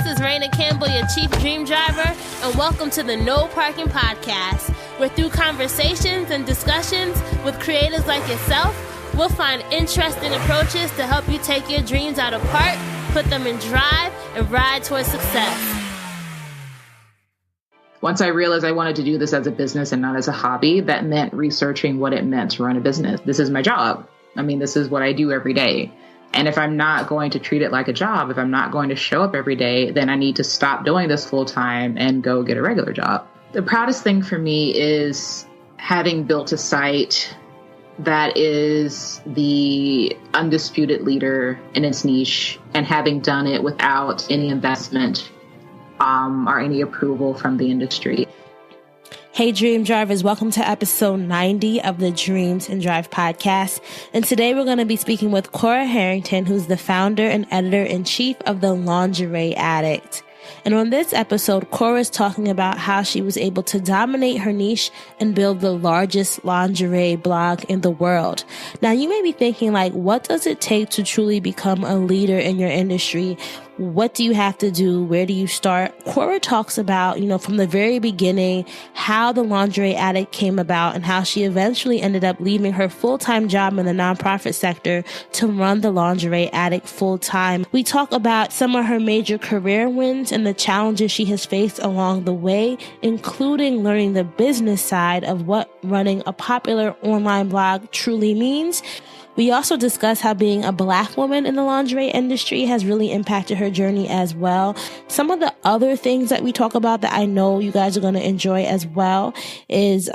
This is Raina Campbell, your Chief Dream Driver, and welcome to the No Parking Podcast, where through conversations and discussions with creators like yourself, we'll find interesting approaches to help you take your dreams out of park, put them in drive, and ride towards success. Once I realized I wanted to do this as a business and not as a hobby, that meant researching what it meant to run a business. This is my job. I mean, this is what I do every day. And if I'm not going to treat it like a job, if I'm not going to show up every day, then I need to stop doing this full time and go get a regular job. The proudest thing for me is having built a site that is the undisputed leader in its niche and having done it without any investment or any approval from the industry. Hey, Dream Drivers, welcome to episode 90 of the Dreams and Drive podcast. And today we're going to be speaking with Cora Harrington, who's the founder and editor-in-chief of the Lingerie Addict. And on this episode, Cora is talking about how she was able to dominate her niche and build the largest lingerie blog in the world. Now, you may be thinking, like, what does it take to truly become a leader in your industry? What do you have to do? Where do you start? Cora talks about, from the very beginning, how the Lingerie Addict came about and how she eventually ended up leaving her full-time job in the nonprofit sector to run the Lingerie Addict full-time. We talk about some of her major career wins and the challenges she has faced along the way, including learning the business side of what running a popular online blog truly means. We also discuss how being a Black woman in the lingerie industry has really impacted her journey as well. Some of the other things that we talk about that I know you guys are going to enjoy as well is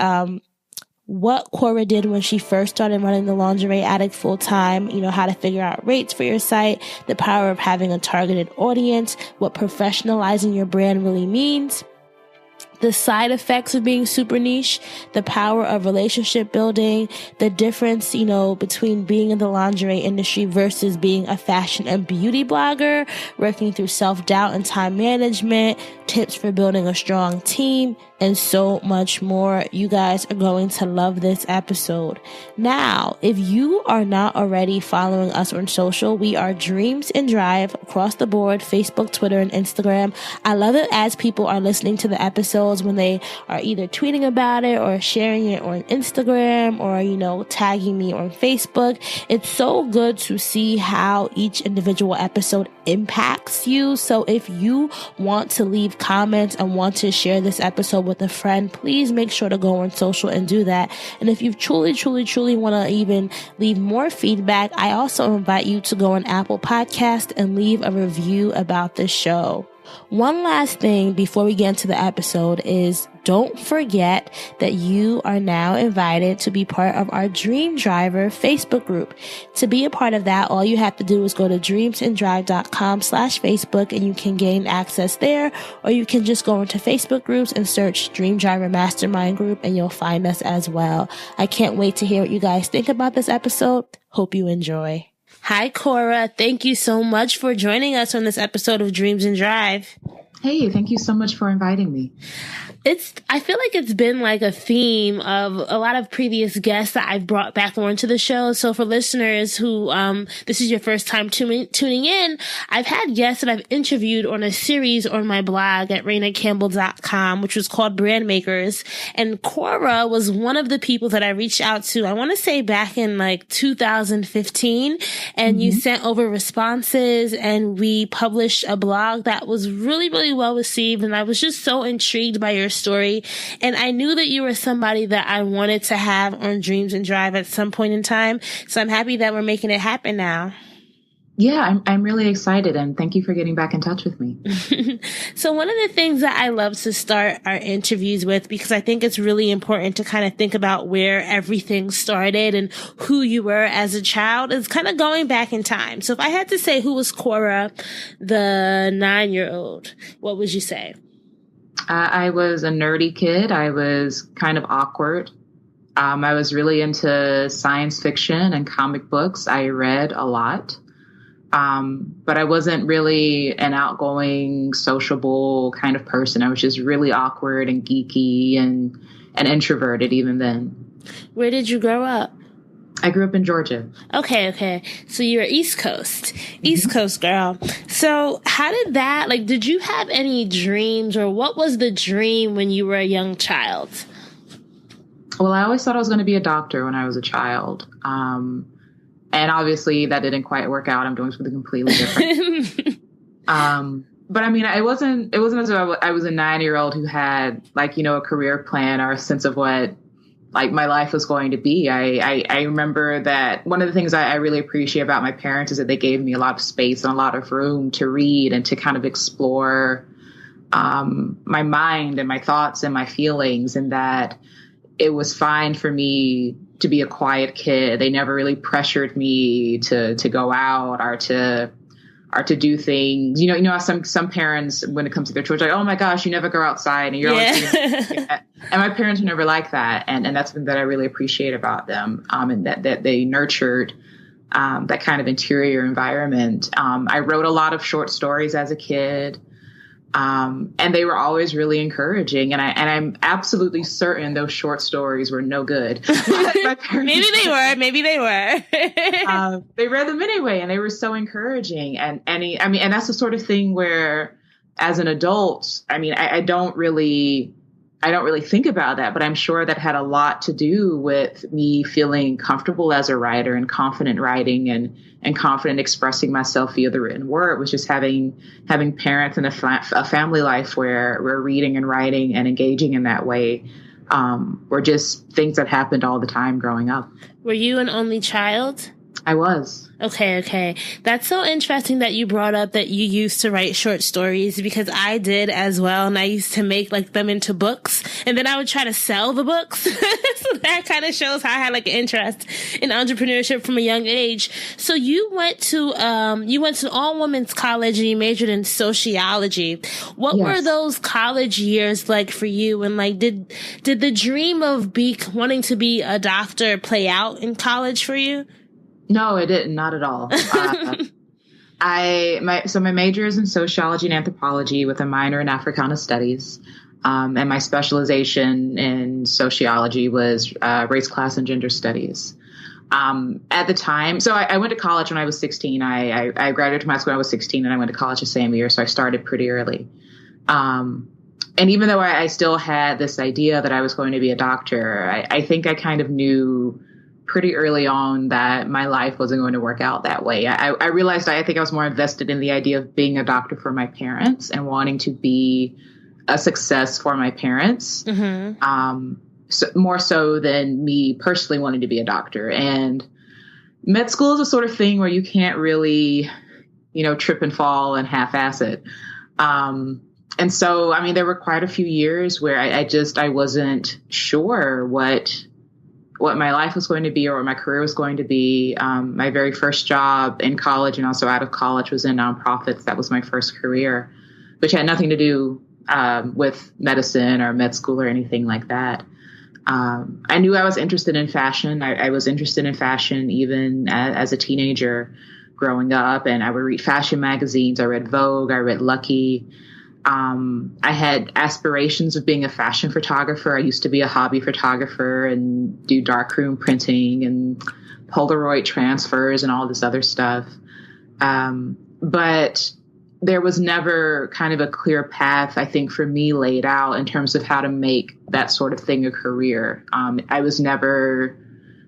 what Cora did when she first started running the Lingerie Addict full time, how to figure out rates for your site, the power of having a targeted audience, what professionalizing your brand really means, the side effects of being super niche, the power of relationship building, the difference, between being in the lingerie industry versus being a fashion and beauty blogger, working through self-doubt and time management, tips for building a strong team, and so much more. You guys are going to love this episode. Now, if you are not already following us on social, we are Dreams and Drive across the board, Facebook, Twitter, and Instagram. I love it as people are listening to the episodes when they are either tweeting about it or sharing it on Instagram or, tagging me on Facebook. It's so good to see how each individual episode impacts you. So if you want to leave comments and want to share this episode with a friend, please make sure to go on social and do that. And if you truly want to even leave more feedback, I also invite you to go on Apple Podcast and leave a review about the show. One last thing before we get into the episode is don't forget that you are now invited to be part of our Dream Driver Facebook group. To be a part of that, all you have to do is go to dreamsanddrive.com/Facebook and you can gain access there, or you can just go into Facebook groups and search Dream Driver Mastermind Group and you'll find us as well. I can't wait to hear what you guys think about this episode. Hope you enjoy. Hi, Cora. Thank you so much for joining us on this episode of Dreams and Drive. Hey, thank you so much for inviting me. I feel like it's been like a theme of a lot of previous guests that I've brought back onto the show. So for listeners who, this is your first time tuning in, I've had guests that I've interviewed on a series on my blog at rainacampbell.com, which was called Brand Makers. And Cora was one of the people that I reached out to, I want to say back in like 2015. And you sent over responses and we published a blog that was really, really well received. And I was just so intrigued by your story. And I knew that you were somebody that I wanted to have on Dreams and Drive at some point in time. So I'm happy that we're making it happen now. Yeah, I'm really excited, and thank you for getting back in touch with me. So one of the things that I love to start our interviews with, because I think it's really important to kind of think about where everything started and who you were as a child, is kind of going back in time. So if I had to say who was Cora, the 9-year-old, what would you say? I was a nerdy kid. I was kind of awkward. I was really into science fiction and comic books. I read a lot. But I wasn't really an outgoing, sociable kind of person. I was just really awkward and geeky and introverted even then. Where did you grow up? I grew up in Georgia. Okay. So you're East Coast. East Coast girl. So how did that, like, did you have any dreams, or what was the dream when you were a young child? Well, I always thought I was going to be a doctor when I was a child. And obviously that didn't quite work out. I'm doing something completely different. But I mean, it wasn't as though I was a 9-year-old who had, like, you know, a career plan or a sense of what, like, my life was going to be. I remember that one of the things I really appreciate about my parents is that they gave me a lot of space and a lot of room to read and to kind of explore my mind and my thoughts and my feelings, and that it was fine for me to be a quiet kid. They never really pressured me to go out or to do things. You know, some parents, when it comes to their children, like, oh my gosh, you never go outside, and you're always doing that. And my parents were never like that. And that's something that I really appreciate about them. And that they nurtured that kind of interior environment. I wrote a lot of short stories as a kid. And they were always really encouraging. And I'm absolutely certain those short stories were no good. My parents, maybe they were. They read them anyway, and they were so encouraging. And that's the sort of thing where, as an adult, I mean, I don't really think about that, but I'm sure that had a lot to do with me feeling comfortable as a writer and confident writing and confident expressing myself via the written word. Was just having parents and a family life where reading and writing and engaging in that way were just things that happened all the time growing up. Were you an only child? I was. Okay. That's so interesting that you brought up that you used to write short stories, because I did as well. And I used to make like them into books, and then I would try to sell the books. So that kind of shows how I had like an interest in entrepreneurship from a young age. So you went to all women's college and you majored in sociology. What were those college years like for you? And like, did the dream of wanting to be a doctor play out in college for you? No, it didn't. Not at all. My major is in sociology and anthropology with a minor in Africana studies. And my specialization in sociology was race, class, and gender studies. At the time, so I went to college when I was 16. I graduated from high school when I was 16, and I went to college the same year. So I started pretty early. And even though I still had this idea that I was going to be a doctor, I think I kind of knew pretty early on that my life wasn't going to work out that way. I realized I think I was more invested in the idea of being a doctor for my parents and wanting to be a success for my parents, so, more so than me personally wanting to be a doctor. And med school is a sort of thing where you can't really, you know, trip and fall and half-ass it. And so, I mean, there were quite a few years where I wasn't sure what my life was going to be or what my career was going to be. My very first job in college and also out of college was in nonprofits. That was my first career, which had nothing to do with medicine or med school or anything like that. I knew I was interested in fashion. I was interested in fashion even as a teenager growing up, and I would read fashion magazines. I read Vogue. I read Lucky. I had aspirations of being a fashion photographer. I used to be a hobby photographer and do darkroom printing and Polaroid transfers and all this other stuff. But there was never kind of a clear path, I think, for me laid out in terms of how to make that sort of thing a career. I was never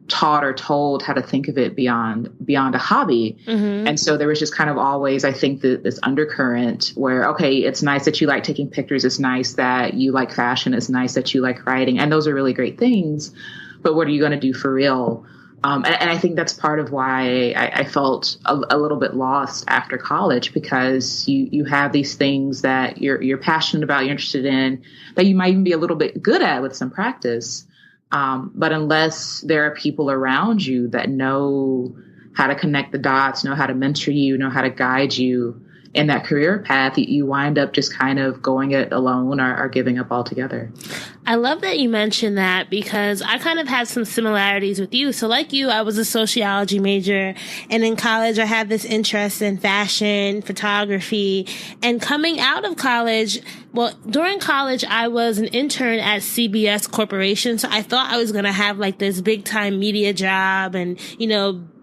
taught or told how to think of it beyond a hobby. Mm-hmm. And so there was just kind of always, I think, this undercurrent where, okay, it's nice that you like taking pictures. It's nice that you like fashion. It's nice that you like writing. And those are really great things. But what are you going to do for real? And I think that's part of why I felt a little bit lost after college, because you have these things that you're passionate about, you're interested in, that you might even be a little bit good at with some practice. But unless there are people around you that know how to connect the dots, know how to mentor you, know how to guide you, in that career path, you wind up just kind of going it alone or giving up altogether. I love that you mentioned that because I kind of had some similarities with you. So like you, I was a sociology major, and in college I had this interest in fashion, photography, and coming out of college, well, during college, I was an intern at CBS Corporation. So I thought I was going to have like this big time media job and,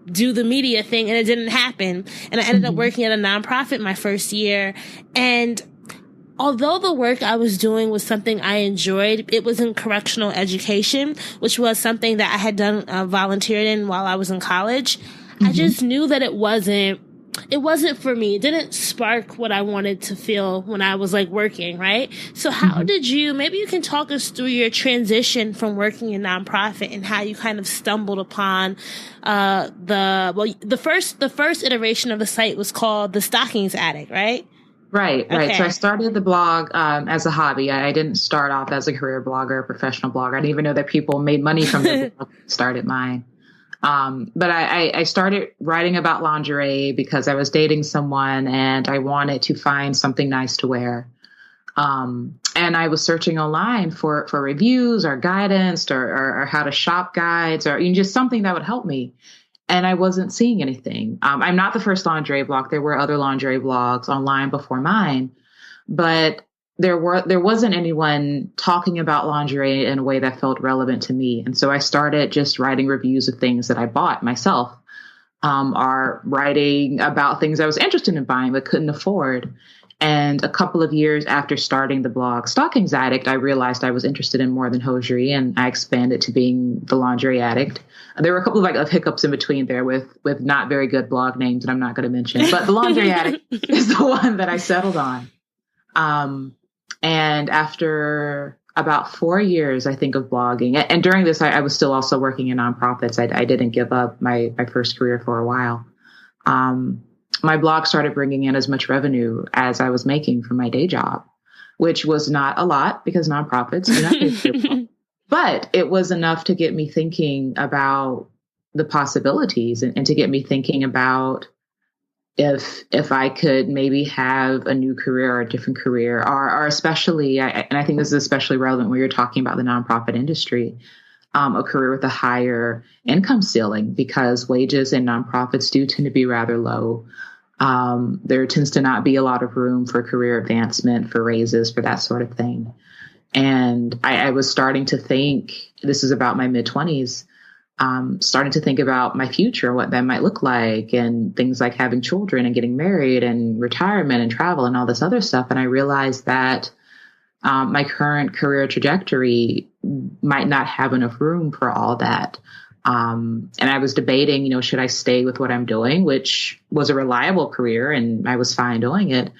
do the media thing, and it didn't happen. And I ended up working at a nonprofit my first year. And although the work I was doing was something I enjoyed, it was in correctional education, which was something that I had done, volunteered in while I was in college. I just knew that it wasn't for me. It didn't spark what I wanted to feel when I was like working, right? So how did maybe you can talk us through your transition from working in nonprofit and how you kind of stumbled upon, the first iteration of the site was called The Stockings Addict, right? Right. Okay. So I started the blog as a hobby. I didn't start off as a career blogger, a professional blogger. I didn't even know that people made money from the blog. Started mine. But I started writing about lingerie because I was dating someone and I wanted to find something nice to wear. And I was searching online for reviews or guidance or how to shop guides or just something that would help me. And I wasn't seeing anything. I'm not the first lingerie blog. There were other lingerie blogs online before mine, but there wasn't anyone talking about lingerie in a way that felt relevant to me. And so I started just writing reviews of things that I bought myself, or writing about things I was interested in buying but couldn't afford. And a couple of years after starting the blog Stockings Addict, I realized I was interested in more than hosiery, and I expanded to being the Lingerie Addict. There were a couple of hiccups in between there with not very good blog names that I'm not going to mention, but the Lingerie Addict is the one that I settled on. And after about 4 years, I think, of blogging, and during this, I was still also working in nonprofits. I didn't give up my first career for a while. My blog started bringing in as much revenue as I was making from my day job, which was not a lot because nonprofits do not pay for your blog. But it was enough to get me thinking about the possibilities and to get me thinking about if I could maybe have a new career or a different career, or especially, and I think this is especially relevant when you're talking about the nonprofit industry, a career with a higher income ceiling, because wages in nonprofits do tend to be rather low. There tends to not be a lot of room for career advancement, for raises, for that sort of thing. And I was starting to think, this is about my mid-20s, starting to think about my future, what that might look like, and things like having children and getting married and retirement and travel and all this other stuff. And I realized that my current career trajectory might not have enough room for all that. And I was debating, should I stay with what I'm doing, which was a reliable career and I was fine doing it,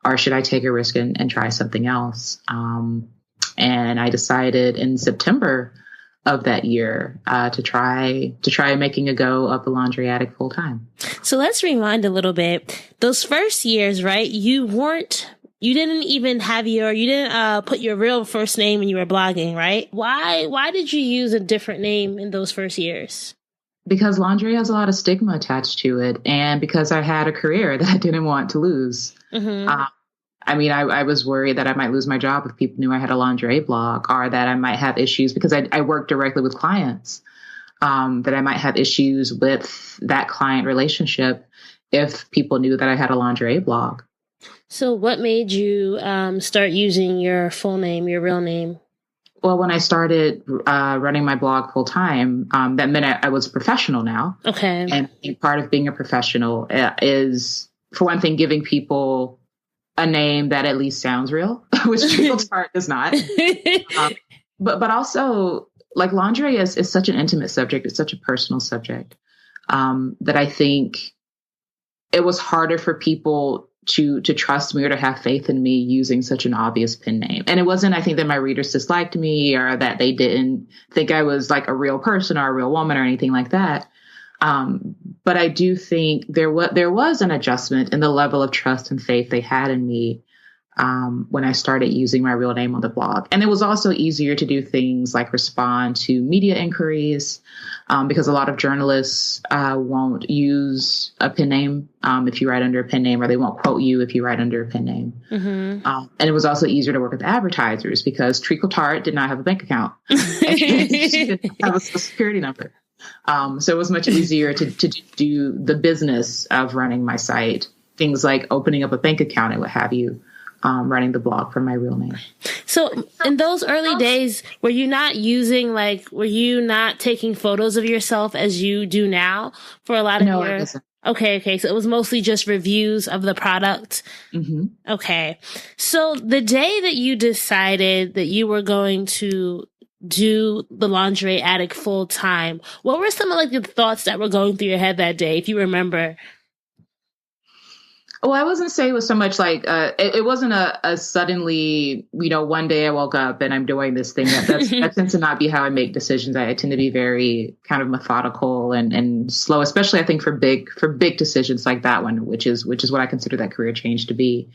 or should I take a risk and try something else? And I decided in September of that year to try making a go of the Lingerie Addict full time. So let's rewind a little bit. Those first years, right? You didn't put your real first name when you were blogging, right? Why did you use a different name in those first years? Because lingerie has a lot of stigma attached to it, and because I had a career that I didn't want to lose. I was worried that I might lose my job if people knew I had a lingerie blog, or that I might have issues because I work directly with clients, that I might have issues with that client relationship if people knew that I had a lingerie blog. So what made you start using your full name, your real name? Well, when I started running my blog full time, that meant I was a professional now. Okay. And part of being a professional is, for one thing, giving people a name that at least sounds real, which People's Heart does not. But also, like, lingerie is such an intimate subject. It's such a personal subject that I think it was harder for people to trust me or to have faith in me using such an obvious pen name. And it wasn't, I think, that my readers disliked me or that they didn't think I was like a real person or a real woman or anything like that. But I do think there was an adjustment in the level of trust and faith they had in me when I started using my real name on the blog. And it was also easier to do things like respond to media inquiries, because a lot of journalists won't use a pen name if you write under a pen name, or they won't quote you if you write under a pen name. Mm-hmm. And it was also easier to work with advertisers because Treacle Tart did not have a bank account. She didn't have a social security number. So it was much easier to do the business of running my site, things like opening up a bank account and what have you. Running the blog from my real name. So in those early days, were you not taking photos of yourself as you do now for a lot of your... No, I wasn't. Okay. So it was mostly just reviews of the product. Mm-hmm. Okay. So the day that you decided that you were going to do the Lingerie Addict full time, what were some of the thoughts that were going through your head that day, if you remember? Well, I wasn't saying it was so much it wasn't a suddenly, one day I woke up and I'm doing this thing. That tends to not be how I make decisions. I tend to be very kind of methodical and slow, especially I think for big decisions like that one, which is what I consider that career change to be.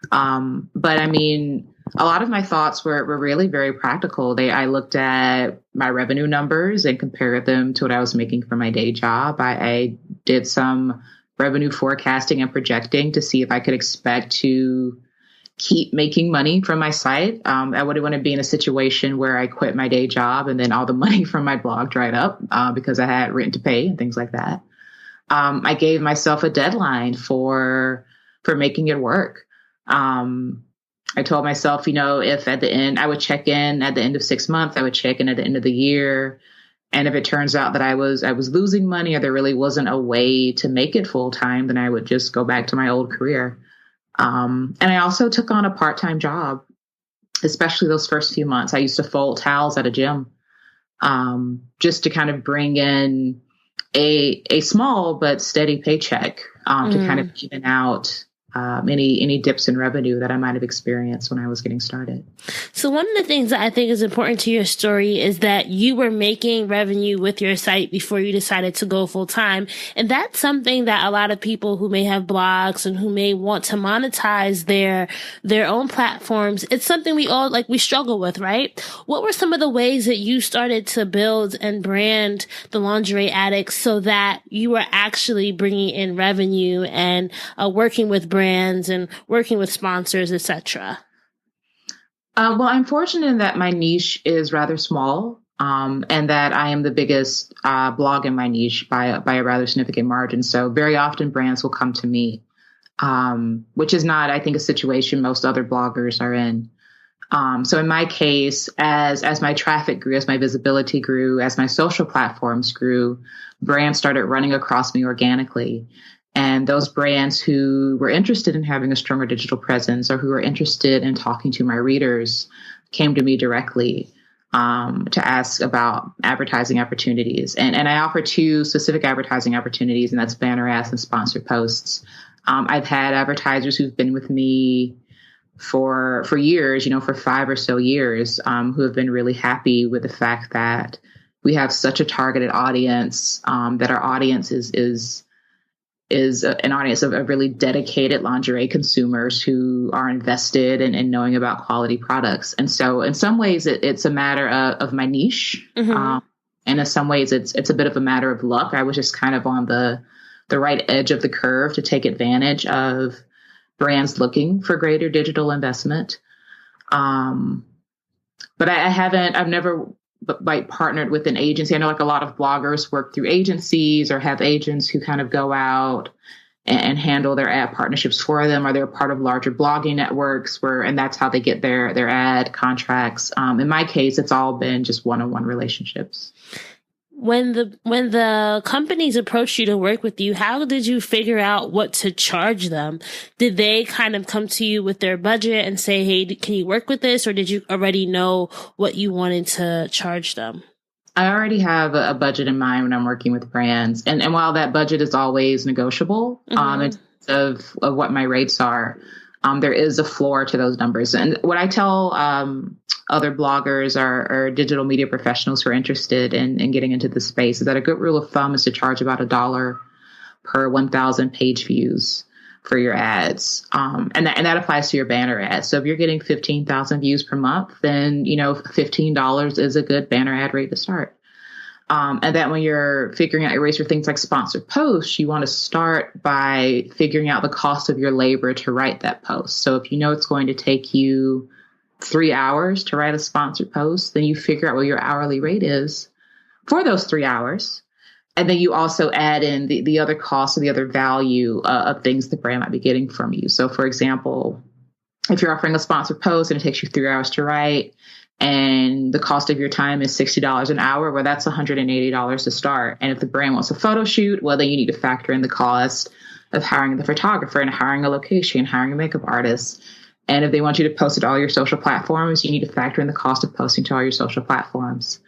But I mean, a lot of my thoughts were really very practical. I looked at my revenue numbers and compared them to what I was making for my day job. I did some revenue forecasting and projecting to see if I could expect to keep making money from my site. I wouldn't want to be in a situation where I quit my day job and then all the money from my blog dried up because I had rent to pay and things like that. I gave myself a deadline for making it work. I told myself, if at the end, I would check in at the end of 6 months, I would check in at the end of the year. And if it turns out that I was losing money or there really wasn't a way to make it full time, then I would just go back to my old career. And I also took on a part-time job, especially those first few months. I used to fold towels at a gym, just to kind of bring in a small but steady paycheck, to kind of even out any dips in revenue that I might have experienced when I was getting started. So one of the things that I think is important to your story is that you were making revenue with your site before you decided to go full time. And that's something that a lot of people who may have blogs and who may want to monetize their own platforms, it's something we all we struggle with, right? What were some of the ways that you started to build and brand the Lingerie Addict so that you were actually bringing in revenue and working with brands and working with sponsors, etc.? Well, I'm fortunate in that my niche is rather small, and that I am the biggest blog in my niche by a rather significant margin. So very often brands will come to me, which is not, I think, a situation most other bloggers are in. So in my case, as my traffic grew, as my visibility grew, as my social platforms grew, brands started running across me organically. And those brands who were interested in having a stronger digital presence or who were interested in talking to my readers came to me directly to ask about advertising opportunities. And I offer two specific advertising opportunities, and that's banner ads and sponsored posts. I've had advertisers who've been with me for years, for 5 or so years, who have been really happy with the fact that we have such a targeted audience, that our audience is an audience of really dedicated lingerie consumers who are invested in knowing about quality products. And so in some ways it's a matter of my niche. Mm-hmm. And in some ways it's a bit of a matter of luck. I was just kind of on the right edge of the curve to take advantage of brands looking for greater digital investment. But I've never partnered with an agency. I know a lot of bloggers work through agencies or have agents who kind of go out and handle their ad partnerships for them, or they're part of larger blogging networks and that's how they get their ad contracts. In my case, it's all been just one-on-one relationships. When the companies approached you to work with you, how did you figure out what to charge them? Did they kind of come to you with their budget and say, hey, can you work with this? Or did you already know what you wanted to charge them? I already have a budget in mind when I'm working with brands. And while that budget is always negotiable, mm-hmm. In terms of what my rates are, there is a floor to those numbers. And what I tell other bloggers or digital media professionals who are interested in getting into the space is that a good rule of thumb is to charge about $1 per 1,000 page views. for your ads. And that applies to your banner ads. So if you're getting 15,000 views per month, then, $15 is a good banner ad rate to start. And then when you're figuring out your rates for things like sponsored posts, you want to start by figuring out the cost of your labor to write that post. So if you know it's going to take you 3 hours to write a sponsored post, then you figure out what your hourly rate is for those 3 hours. And then you also add in the other costs or the other value of things the brand might be getting from you. So, for example, if you're offering a sponsored post and it takes you 3 hours to write and the cost of your time is $60 an hour, well, that's $180 to start. And if the brand wants a photo shoot, well, then you need to factor in the cost of hiring the photographer and hiring a location, hiring a makeup artist. And if they want you to post it to all your social platforms, you need to factor in the cost of posting to all your social platforms.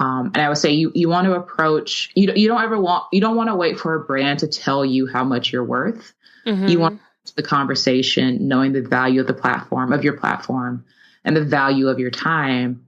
And I would say you want to approach, you don't want to wait for a brand to tell you how much you're worth. Mm-hmm. You want the conversation, knowing the value of your platform and the value of your time,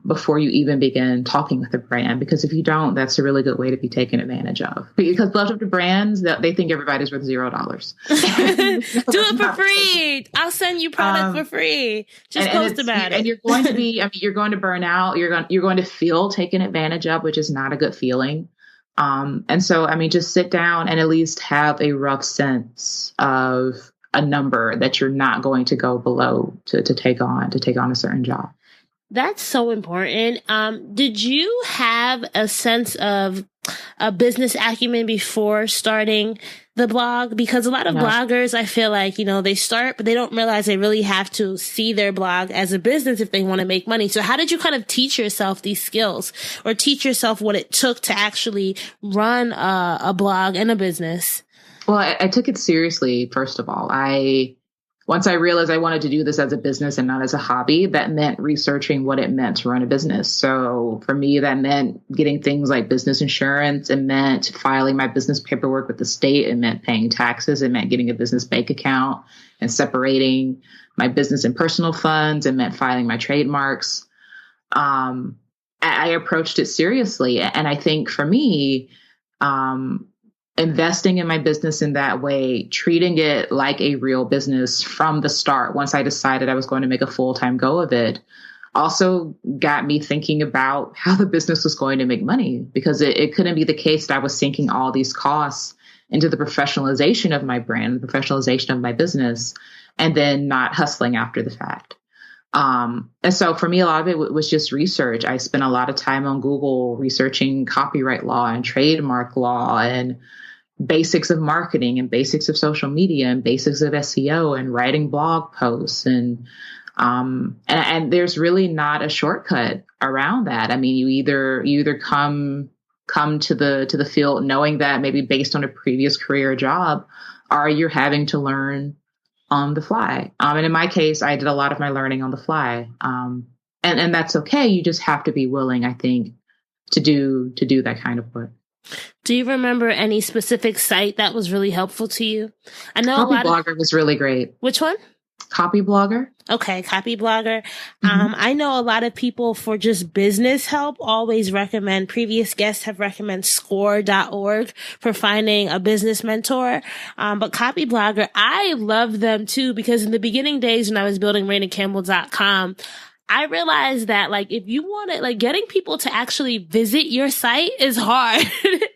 before you even begin talking with a brand. Because if you don't, that's a really good way to be taken advantage of. Because most of the brands, they think everybody's worth $0. Do it for free. I'll send you product for free. Just post about it. And you're going to be, you're going to burn out. You're going to feel taken advantage of, which is not a good feeling. And so, just sit down and at least have a rough sense of a number that you're not going to go below to take on a certain job. That's so important. Did you have a sense of a business acumen before starting the blog? Because a lot of bloggers, I feel like, they start, but they don't realize they really have to see their blog as a business if they want to make money. So how did you kind of teach yourself these skills or teach yourself what it took to actually run a blog and a business? Well, I took it seriously, first of all. Once I realized I wanted to do this as a business and not as a hobby, that meant researching what it meant to run a business. So for me, that meant getting things like business insurance. It meant filing my business paperwork with the state. It meant paying taxes. It meant getting a business bank account and separating my business and personal funds. It meant filing my trademarks. I approached it seriously. And I think for me, investing in my business in that way, treating it like a real business from the start, once I decided I was going to make a full-time go of it, also got me thinking about how the business was going to make money, because it couldn't be the case that I was sinking all these costs into the professionalization of my brand, the professionalization of my business, and then not hustling after the fact. And so for me, a lot of it was just research. I spent a lot of time on Google researching copyright law and trademark law and basics of marketing and basics of social media and basics of SEO and writing blog posts. And there's really not a shortcut around that. You either come to the field knowing that maybe based on a previous career job, or you're having to learn on the fly. And in my case, I did a lot of my learning on the fly. And that's okay. You just have to be willing, I think, to do that kind of work. Do you remember any specific site that was really helpful to you? I know Copyblogger was really great. Which one? Copyblogger. Okay, Copyblogger. Mm-hmm. I know a lot of people for just business help always recommend, previous guests have recommended score.org for finding a business mentor. But Copyblogger, I love them too, because in the beginning days when I was building RainaCampbell.com, I realized that, if you want it, getting people to actually visit your site is hard.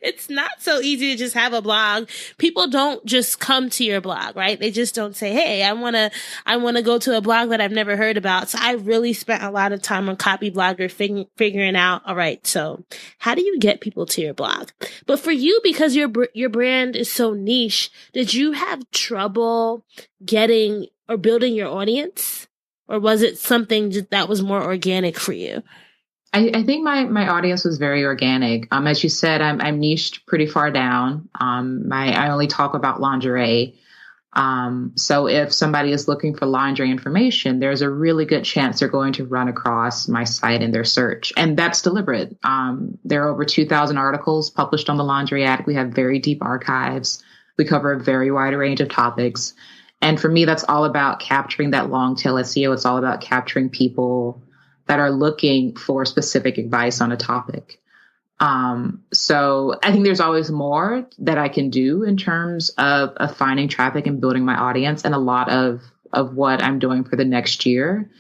It's not so easy to just have a blog. People don't just come to your blog, right? They just don't say, hey, I want to go to a blog that I've never heard about. So I really spent a lot of time on Copyblogger figuring out, all right, so how do you get people to your blog? But for you, because your brand is so niche, did you have trouble getting or building your audience? Or was it something that was more organic for you? I think my audience was very organic. As you said, I'm niched pretty far down. I only talk about lingerie. So if somebody is looking for lingerie information, there's a really good chance they're going to run across my site in their search. And that's deliberate. There are over 2,000 articles published on the Lingerie Addict. We have very deep archives. We cover a very wide range of topics. And for me, that's all about capturing that long tail SEO. It's all about capturing people that are looking for specific advice on a topic. So I think there's always more that I can do in terms of finding traffic and building my audience. And a lot of what I'm doing for the next year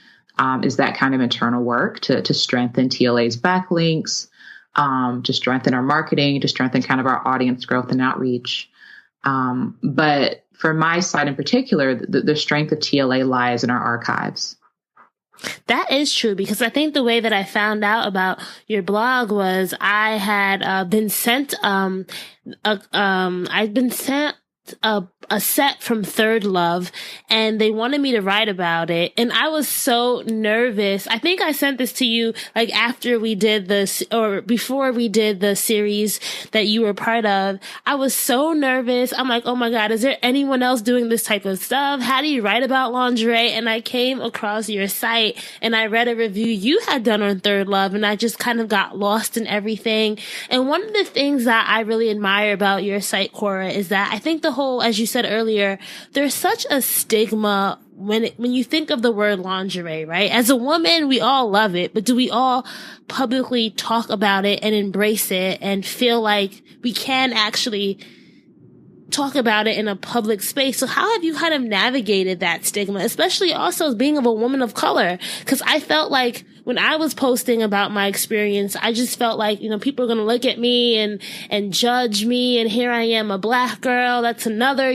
is that kind of internal work to strengthen TLA's backlinks, to strengthen our marketing, to strengthen kind of our audience growth and outreach. But for my site in particular, the strength of TLA lies in our archives. That is true, because I think the way that I found out about your blog was I had been sent a set from Third Love, and they wanted me to write about it. And I was so nervous. I think I sent this to you like after we did this or before we did the series that you were part of. I was so nervous. I'm like, oh my God, is there anyone else doing this type of stuff? How do you write about lingerie? And I came across your site and I read a review you had done on Third Love, and I just kind of got lost in everything. And one of the things that I really admire about your site, Cora, is that I think the whole, as you said earlier, there's such a stigma when you think of the word lingerie, right? As a woman, we all love it, but do we all publicly talk about it and embrace it and feel like we can actually talk about it in a public space? So how have you kind of navigated that stigma, especially also as being of a woman of color? Because I felt like when I was posting about my experience, I just felt like, people are going to look at me and judge me. And here I am, a Black girl. That's another,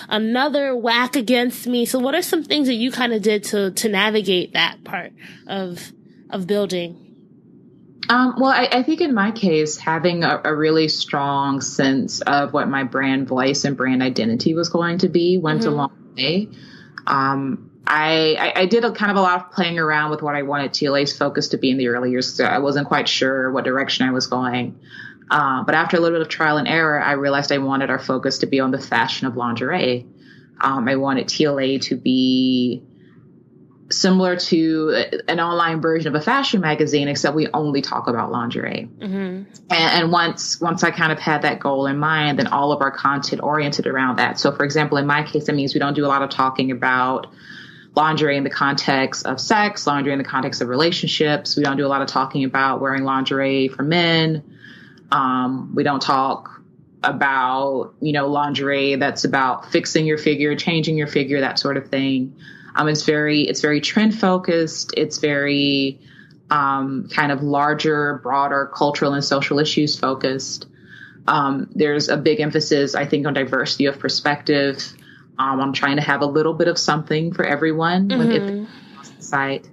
another whack against me. So what are some things that you kind of did to navigate that part of building? Well, I think in my case, having a really strong sense of what my brand voice and brand identity was going to be went a long way. I did a lot of playing around with what I wanted TLA's focus to be in the early years. So I wasn't quite sure what direction I was going. But after a little bit of trial and error, I realized I wanted our focus to be on the fashion of lingerie. I wanted TLA to be similar to an online version of a fashion magazine, except we only talk about lingerie. And once I kind of had that goal in mind, then all of our content oriented around that. So for example, in my case, that means we don't do a lot of talking about lingerie in the context of sex, lingerie in the context of relationships. We don't do a lot of talking about wearing lingerie for men. We don't talk about, lingerie that's about fixing your figure, changing your figure, that sort of thing. It's very trend focused. It's very kind of larger, broader cultural and social issues focused. There's a big emphasis, I think, on diversity of perspective. I'm trying to have a little bit of something for everyone when it's on the site.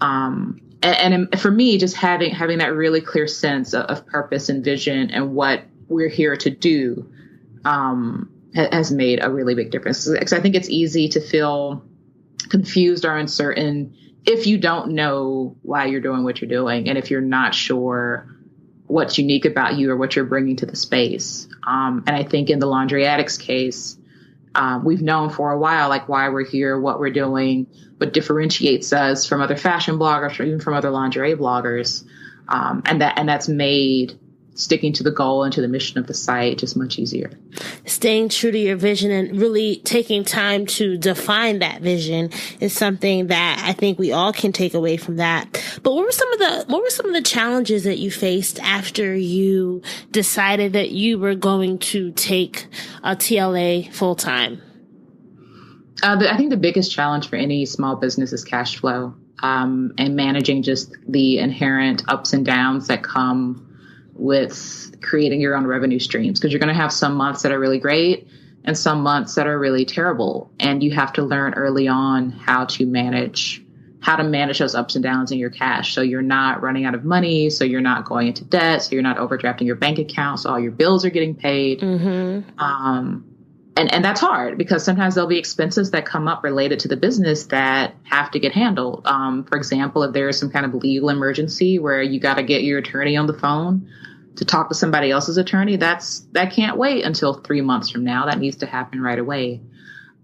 And for me, just having that really clear sense of purpose and vision and what we're here to do has made a really big difference. Because I think it's easy to feel confused or uncertain if you don't know why you're doing what you're doing, and if you're not sure what's unique about you or what you're bringing to the space. And I think in the Lingerie Addict's case, we've known for a while, like why we're here, what we're doing, what differentiates us from other fashion bloggers or even from other lingerie bloggers. And that's made sticking to the goal and to the mission of the site just much easier. Staying true to your vision and really taking time to define that vision is something that I think we all can take away from that. But what were some of the challenges that you faced after you decided that you were going to take a TLA full time? I think the biggest challenge for any small business is cash flow, and managing just the inherent ups and downs that come with creating your own revenue streams, because you're going to have some months that are really great and some months that are really terrible. And you have to learn early on how to manage those ups and downs in your cash. So you're not running out of money. So you're not going into debt. So you're not overdrafting your bank account. So all your bills are getting paid. And that's hard because sometimes there'll be expenses that come up related to the business that have to get handled. For example, if there is some kind of legal emergency where you got to get your attorney on the phone to talk to somebody else's attorney, that can't wait until 3 months from now. That needs to happen right away.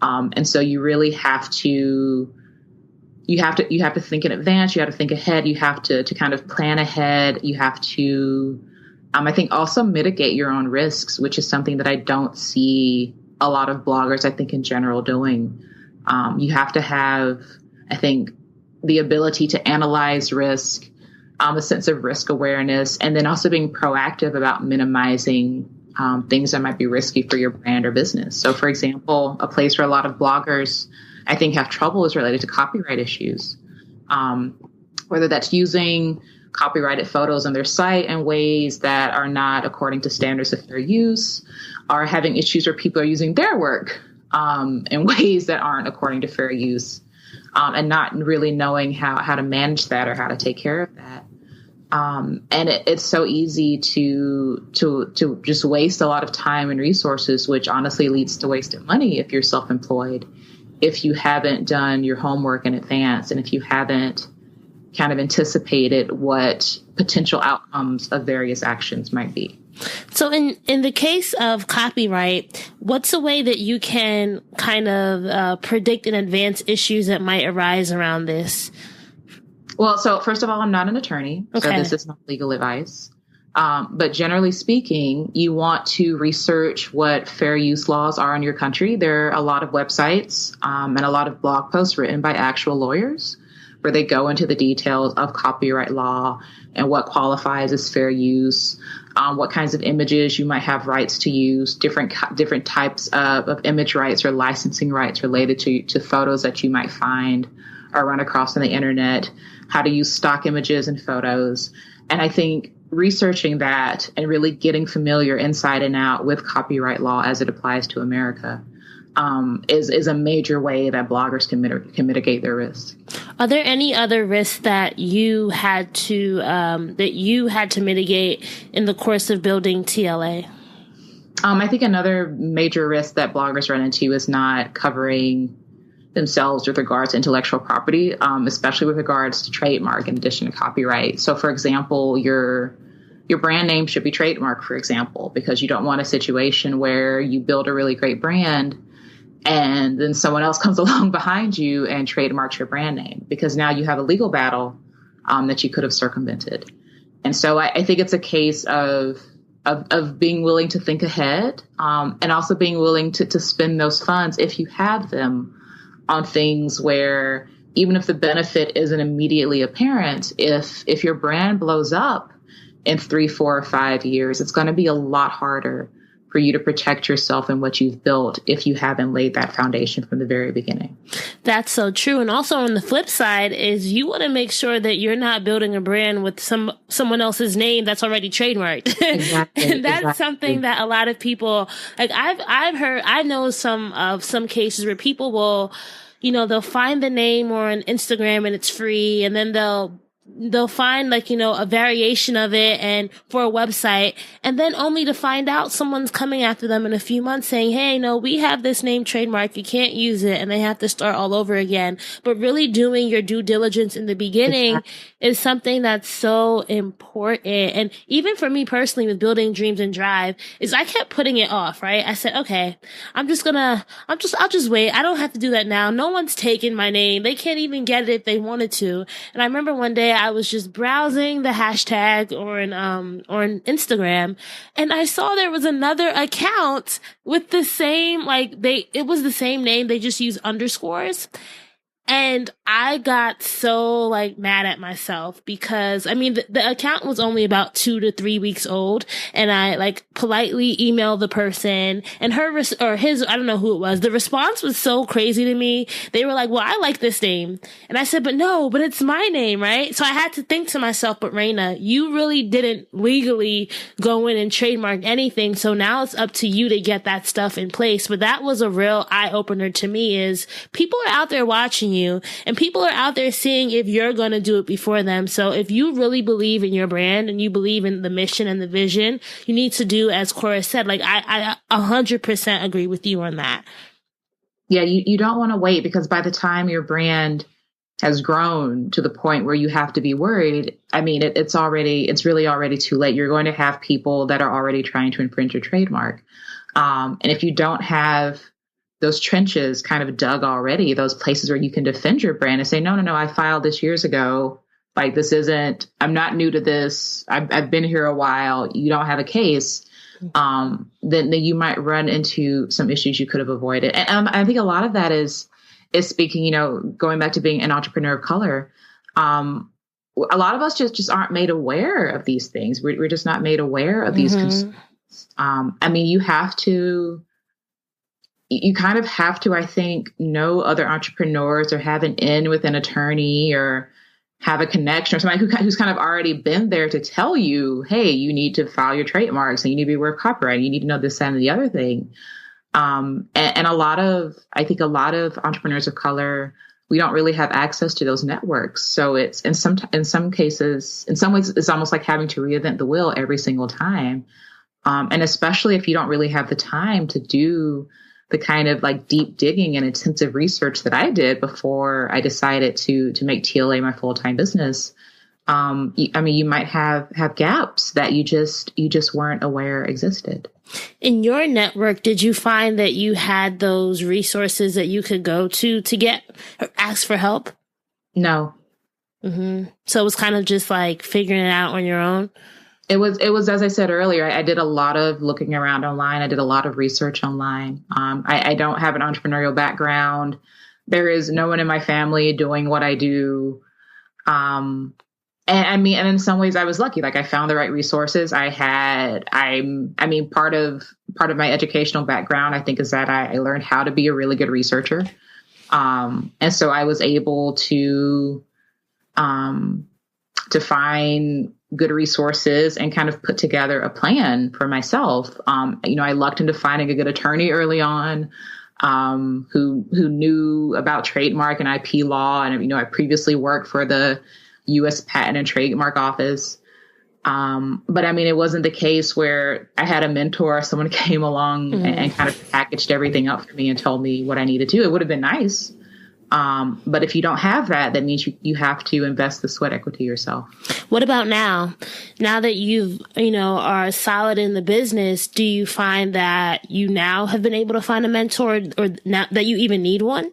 And so you really have to think in advance. You have to think ahead. You have to kind of plan ahead. You have to, I think, also mitigate your own risks, which is something that I don't see a lot of bloggers, I think, in general doing. You have to have, I think, the ability to analyze risk, a sense of risk awareness, and then also being proactive about minimizing things that might be risky for your brand or business. So, for example, a place where a lot of bloggers, I think, have trouble is related to copyright issues, whether that's using copyrighted photos on their site in ways that are not according to standards of fair use, or having issues where people are using their work in ways that aren't according to fair use, and not really knowing how to manage that or how to take care of that. And it's so easy to just waste a lot of time and resources, which honestly leads to wasted money if you're self-employed, if you haven't done your homework in advance, and if you haven't kind of anticipated what potential outcomes of various actions might be. So in the case of copyright, what's a way that you can kind of predict in advance issues that might arise around this? Well, so first of all, I'm not an attorney, so this is not legal advice. But generally speaking, you want to research what fair use laws are in your country. There are a lot of websites and a lot of blog posts written by actual lawyers where they go into the details of copyright law and what qualifies as fair use, what kinds of images you might have rights to use, different types of image rights or licensing rights related to photos that you might find or run across on the internet, how to use stock images and photos. And I think researching that and really getting familiar inside and out with copyright law as it applies to America is a major way that bloggers can mitigate their risks. Are there any other risks that you had to mitigate in the course of building TLA? I think another major risk that bloggers run into is not covering themselves with regards to intellectual property, especially with regards to trademark in addition to copyright. So, for example, your brand name should be trademarked, for example, because you don't want a situation where you build a really great brand and then someone else comes along behind you and trademarks your brand name, because now you have a legal battle that you could have circumvented. And so I think it's a case of being willing to think ahead, and also being willing to spend those funds, if you have them, on things where even if the benefit isn't immediately apparent, if your brand blows up in 3, 4, or 5 years, it's going to be a lot harder for you to protect yourself and what you've built if you haven't laid that foundation from the very beginning. That's so true. And also on the flip side is you want to make sure that you're not building a brand with someone else's name that's already trademarked. Exactly. And that's something that a lot of people, like I know some cases where people will, they'll find the name on Instagram and it's free, and then they'll find a variation of it and for a website, and then only to find out someone's coming after them in a few months saying, hey, no, we have this name trademark, you can't use it, and they have to start all over again. But really doing your due diligence in the beginning is something that's so important. And even for me personally with building Dreams and Drive is I kept putting it off, right? I said, okay, I'll just wait. I don't have to do that now. No one's taken my name. They can't even get it if they wanted to. And I remember one day I was just browsing the hashtag on Instagram, and I saw there was another account with the same, it was the same name. They just use underscores. And I got so mad at myself because the account was only about 2 to 3 weeks old, and I politely emailed the person, and his, I don't know who it was. The response was so crazy to me. They were like, well, I like this name. And I said, but it's my name, right? So I had to think to myself, but Raina, you really didn't legally go in and trademark anything. So now it's up to you to get that stuff in place. But that was a real eye opener to me is people are out there watching you, and people are out there seeing if you're going to do it before them. So if you really believe in your brand and you believe in the mission and the vision, you need to do as Cora said. I 100% agree with you on that. Yeah, you don't want to wait, because by the time your brand has grown to the point where you have to be worried, it's really already too late. You're going to have people that are already trying to infringe your trademark. And if you don't have those trenches kind of dug already, those places where you can defend your brand and say, no, I filed this years ago. I'm not new to this. I've been here a while. You don't have a case. Then you might run into some issues you could have avoided. And I think a lot of that is speaking, going back to being an entrepreneur of color. a lot of us just aren't made aware of these things. We're just not made aware of these concerns. I mean, you kind of have to, I think, know other entrepreneurs or have an in with an attorney or have a connection or somebody who's kind of already been there to tell you, hey, you need to file your trademarks and you need to be aware of copyright. You need to know this, that, and the other thing. And I think a lot of entrepreneurs of color, we don't really have access to those networks. So it's in some cases, in some ways, it's almost like having to reinvent the wheel every single time. And especially if you don't really have the time to do the kind of like deep digging and intensive research that I did before I decided to make TLA my full-time business. You might have gaps that you just weren't aware existed. In your network, did you find that you had those resources that you could go to get or ask for help? No. Mm-hmm. So it was kind of just like figuring it out on your own? It was, as I said earlier, I did a lot of looking around online. I did a lot of research online. I don't have an entrepreneurial background. There is no one in my family doing what I do. And in some ways I was lucky. Like I found the right resources. Part of my educational background, I think, is that I learned how to be a really good researcher. And so I was able to find good resources and kind of put together a plan for myself. I lucked into finding a good attorney early on, who knew about trademark and IP law. And, I previously worked for the U.S. Patent and Trademark Office. But it wasn't the case where I had a mentor or someone came along and kind of packaged everything up for me and told me what I needed to do. It would have been nice. But if you don't have that, that means you have to invest the sweat equity yourself. What about now? Now that you've, are solid in the business, do you find that you now have been able to find a mentor or now that you even need one?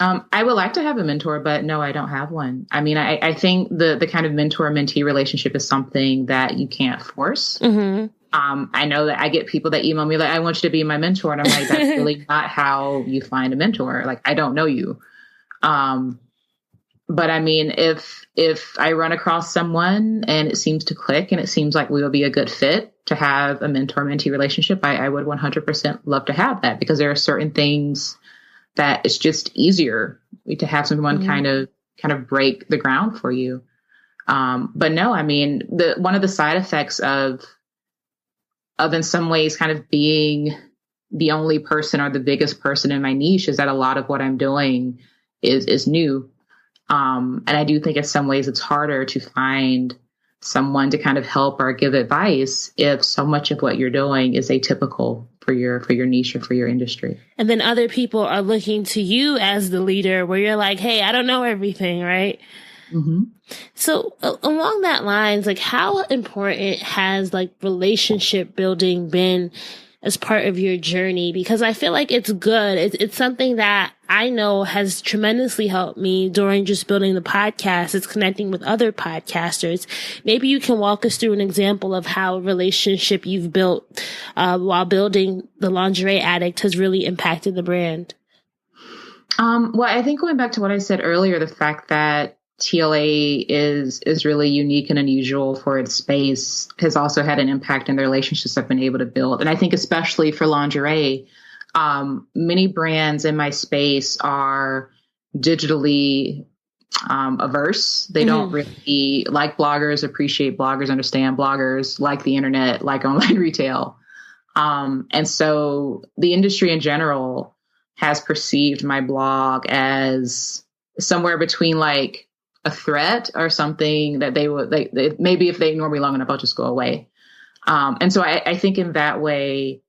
I would like to have a mentor, but no, I don't have one. I think the kind of mentor-mentee relationship is something that you can't force. Mm-hmm. I know that I get people that email me like, I want you to be my mentor. And I'm like, that's really not how you find a mentor. Like, I don't know you. But if I run across someone and it seems to click and it seems like we will be a good fit to have a mentor-mentee relationship, I would 100% love to have that, because there are certain things that it's just easier to have someone kind of break the ground for you. But no, one of the side effects of in some ways kind of being the only person or the biggest person in my niche is that a lot of what I'm doing is new. And I do think in some ways it's harder to find someone to kind of help or give advice if so much of what you're doing is atypical for your niche or for your industry. And then other people are looking to you as the leader where you're like, hey, I don't know everything, right? Mm-hmm. So along that lines, like how important has like relationship building been as part of your journey? Because I feel like it's good. It's something that I know has tremendously helped me during just building the podcast. It's connecting with other podcasters. Maybe you can walk us through an example of how a relationship you've built while building the Lingerie Addict has really impacted the brand. Well, I think going back to what I said earlier, the fact that TLA is really unique and unusual for its space has also had an impact in the relationships I've been able to build. And I think especially for lingerie, many brands in my space are digitally averse. They don't really like bloggers, appreciate bloggers, understand bloggers, like the internet, like online retail. And so the industry in general has perceived my blog as somewhere between like a threat or something that they would maybe if they ignore me long enough, I'll just go away. And so I think in that way,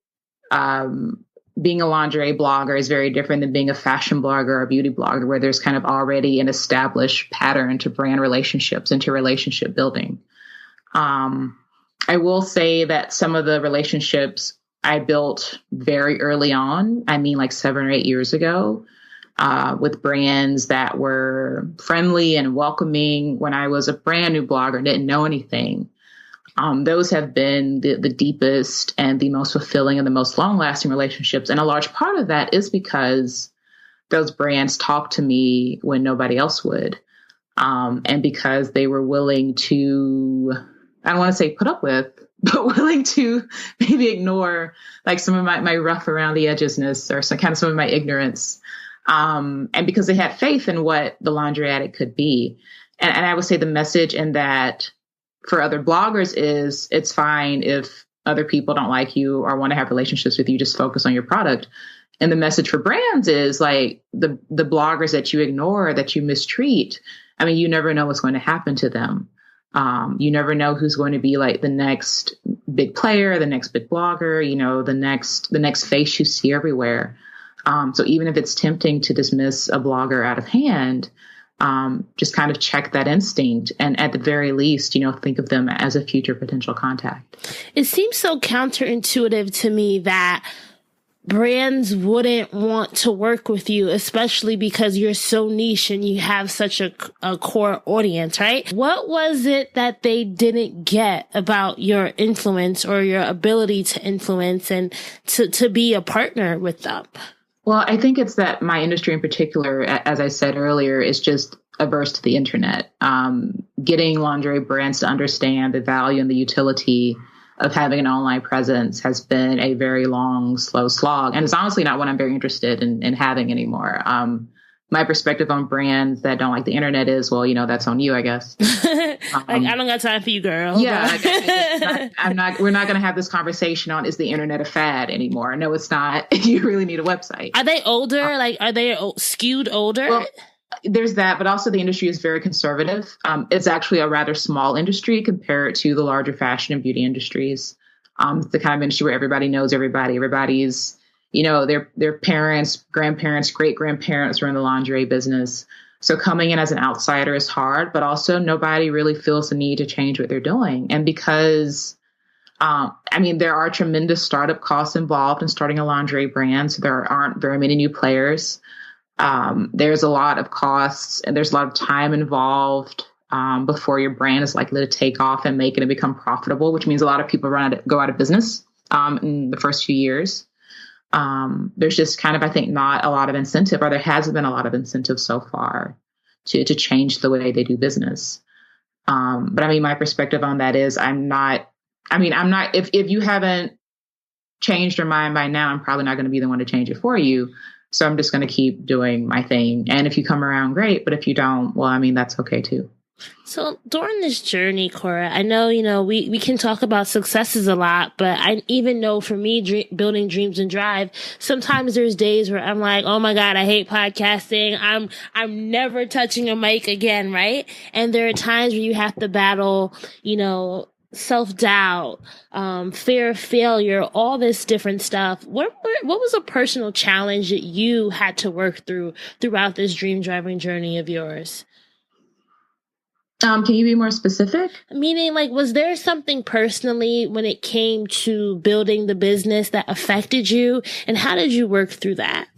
being a lingerie blogger is very different than being a fashion blogger or a beauty blogger, where there's kind of already an established pattern to brand relationships and to relationship building. I will say that some of the relationships I built very early on, like 7 or 8 years ago, with brands that were friendly and welcoming when I was a brand new blogger and didn't know anything. Those have been the deepest and the most fulfilling and the most long-lasting relationships. And a large part of that is because those brands talk to me when nobody else would. And because they were willing to, I don't want to say put up with, but willing to maybe ignore like some of my rough around the edgesness or some of my ignorance. And because they had faith in what the Lingerie Addict could be. And I would say the message in that for other bloggers is it's fine if other people don't like you or want to have relationships with you, just focus on your product. And the message for brands is like the bloggers that you ignore, that you mistreat. I mean, you never know what's going to happen to them. You never know who's going to be like the next big player, the next big blogger, the next face you see everywhere. So even if it's tempting to dismiss a blogger out of hand, just kind of check that instinct. And at the very least, think of them as a future potential contact. It seems so counterintuitive to me that brands wouldn't want to work with you, especially because you're so niche and you have such a core audience, right? What was it that they didn't get about your influence or your ability to influence and to be a partner with them? Well, I think it's that my industry in particular, as I said earlier, is just averse to the internet. Getting lingerie brands to understand the value and the utility of having an online presence has been a very long, slow slog. And it's honestly not what I'm very interested in having anymore. My perspective on brands that don't like the internet is, well, that's on you, I guess. I don't got time for you, girl. Yeah. We're not going to have this conversation on, is the internet a fad anymore? No, it's not. You really need a website. Are they older? Are they skewed older? Well, there's that, but also the industry is very conservative. It's actually a rather small industry compared to the larger fashion and beauty industries. It's the kind of industry where everybody knows everybody. Everybody's, their parents, grandparents, great-grandparents are in the lingerie business. So coming in as an outsider is hard, but also nobody really feels the need to change what they're doing. And because, there are tremendous startup costs involved in starting a lingerie brand, so there aren't very many new players. There's a lot of costs and there's a lot of time involved before your brand is likely to take off and make it and become profitable, which means a lot of people go out of business in the first few years. There's just kind of, I think, not a lot of incentive, or there hasn't been a lot of incentive so far to change the way they do business. But my perspective on that is if you haven't changed your mind by now, I'm probably not going to be the one to change it for you. So I'm just going to keep doing my thing. And if you come around, great. But if you don't, well, that's okay too. So during this journey, Cora, I know, we can talk about successes a lot, but I even know for me, building Dreams and Drive, sometimes there's days where I'm like, oh my God, I hate podcasting. I'm never touching a mic again. Right. And there are times where you have to battle, self-doubt, fear of failure, all this different stuff. What was a personal challenge that you had to work throughout this dream driving journey of yours? Can you be more specific? Meaning, was there something personally when it came to building the business that affected you, and how did you work through that?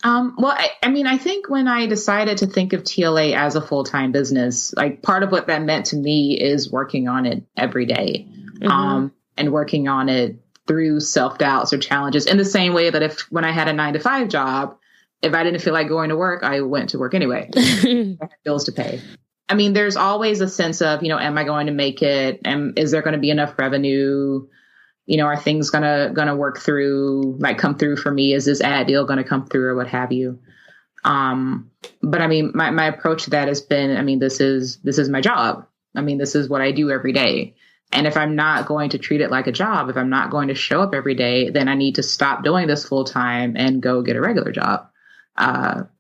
I think when I decided to think of TLA as a full-time business, part of what that meant to me is working on it every day, and working on it through self-doubts or challenges in the same way that when I had a 9-to-5 job, if I didn't feel like going to work, I went to work anyway. I had bills to pay. There's always a sense of, am I going to make it? And is there going to be enough revenue? Are things gonna work through, come through for me? Is this ad deal going to come through or what have you? But my approach to that has been, this is my job. This is what I do every day. And if I'm not going to treat it like a job, if I'm not going to show up every day, then I need to stop doing this full time and go get a regular job,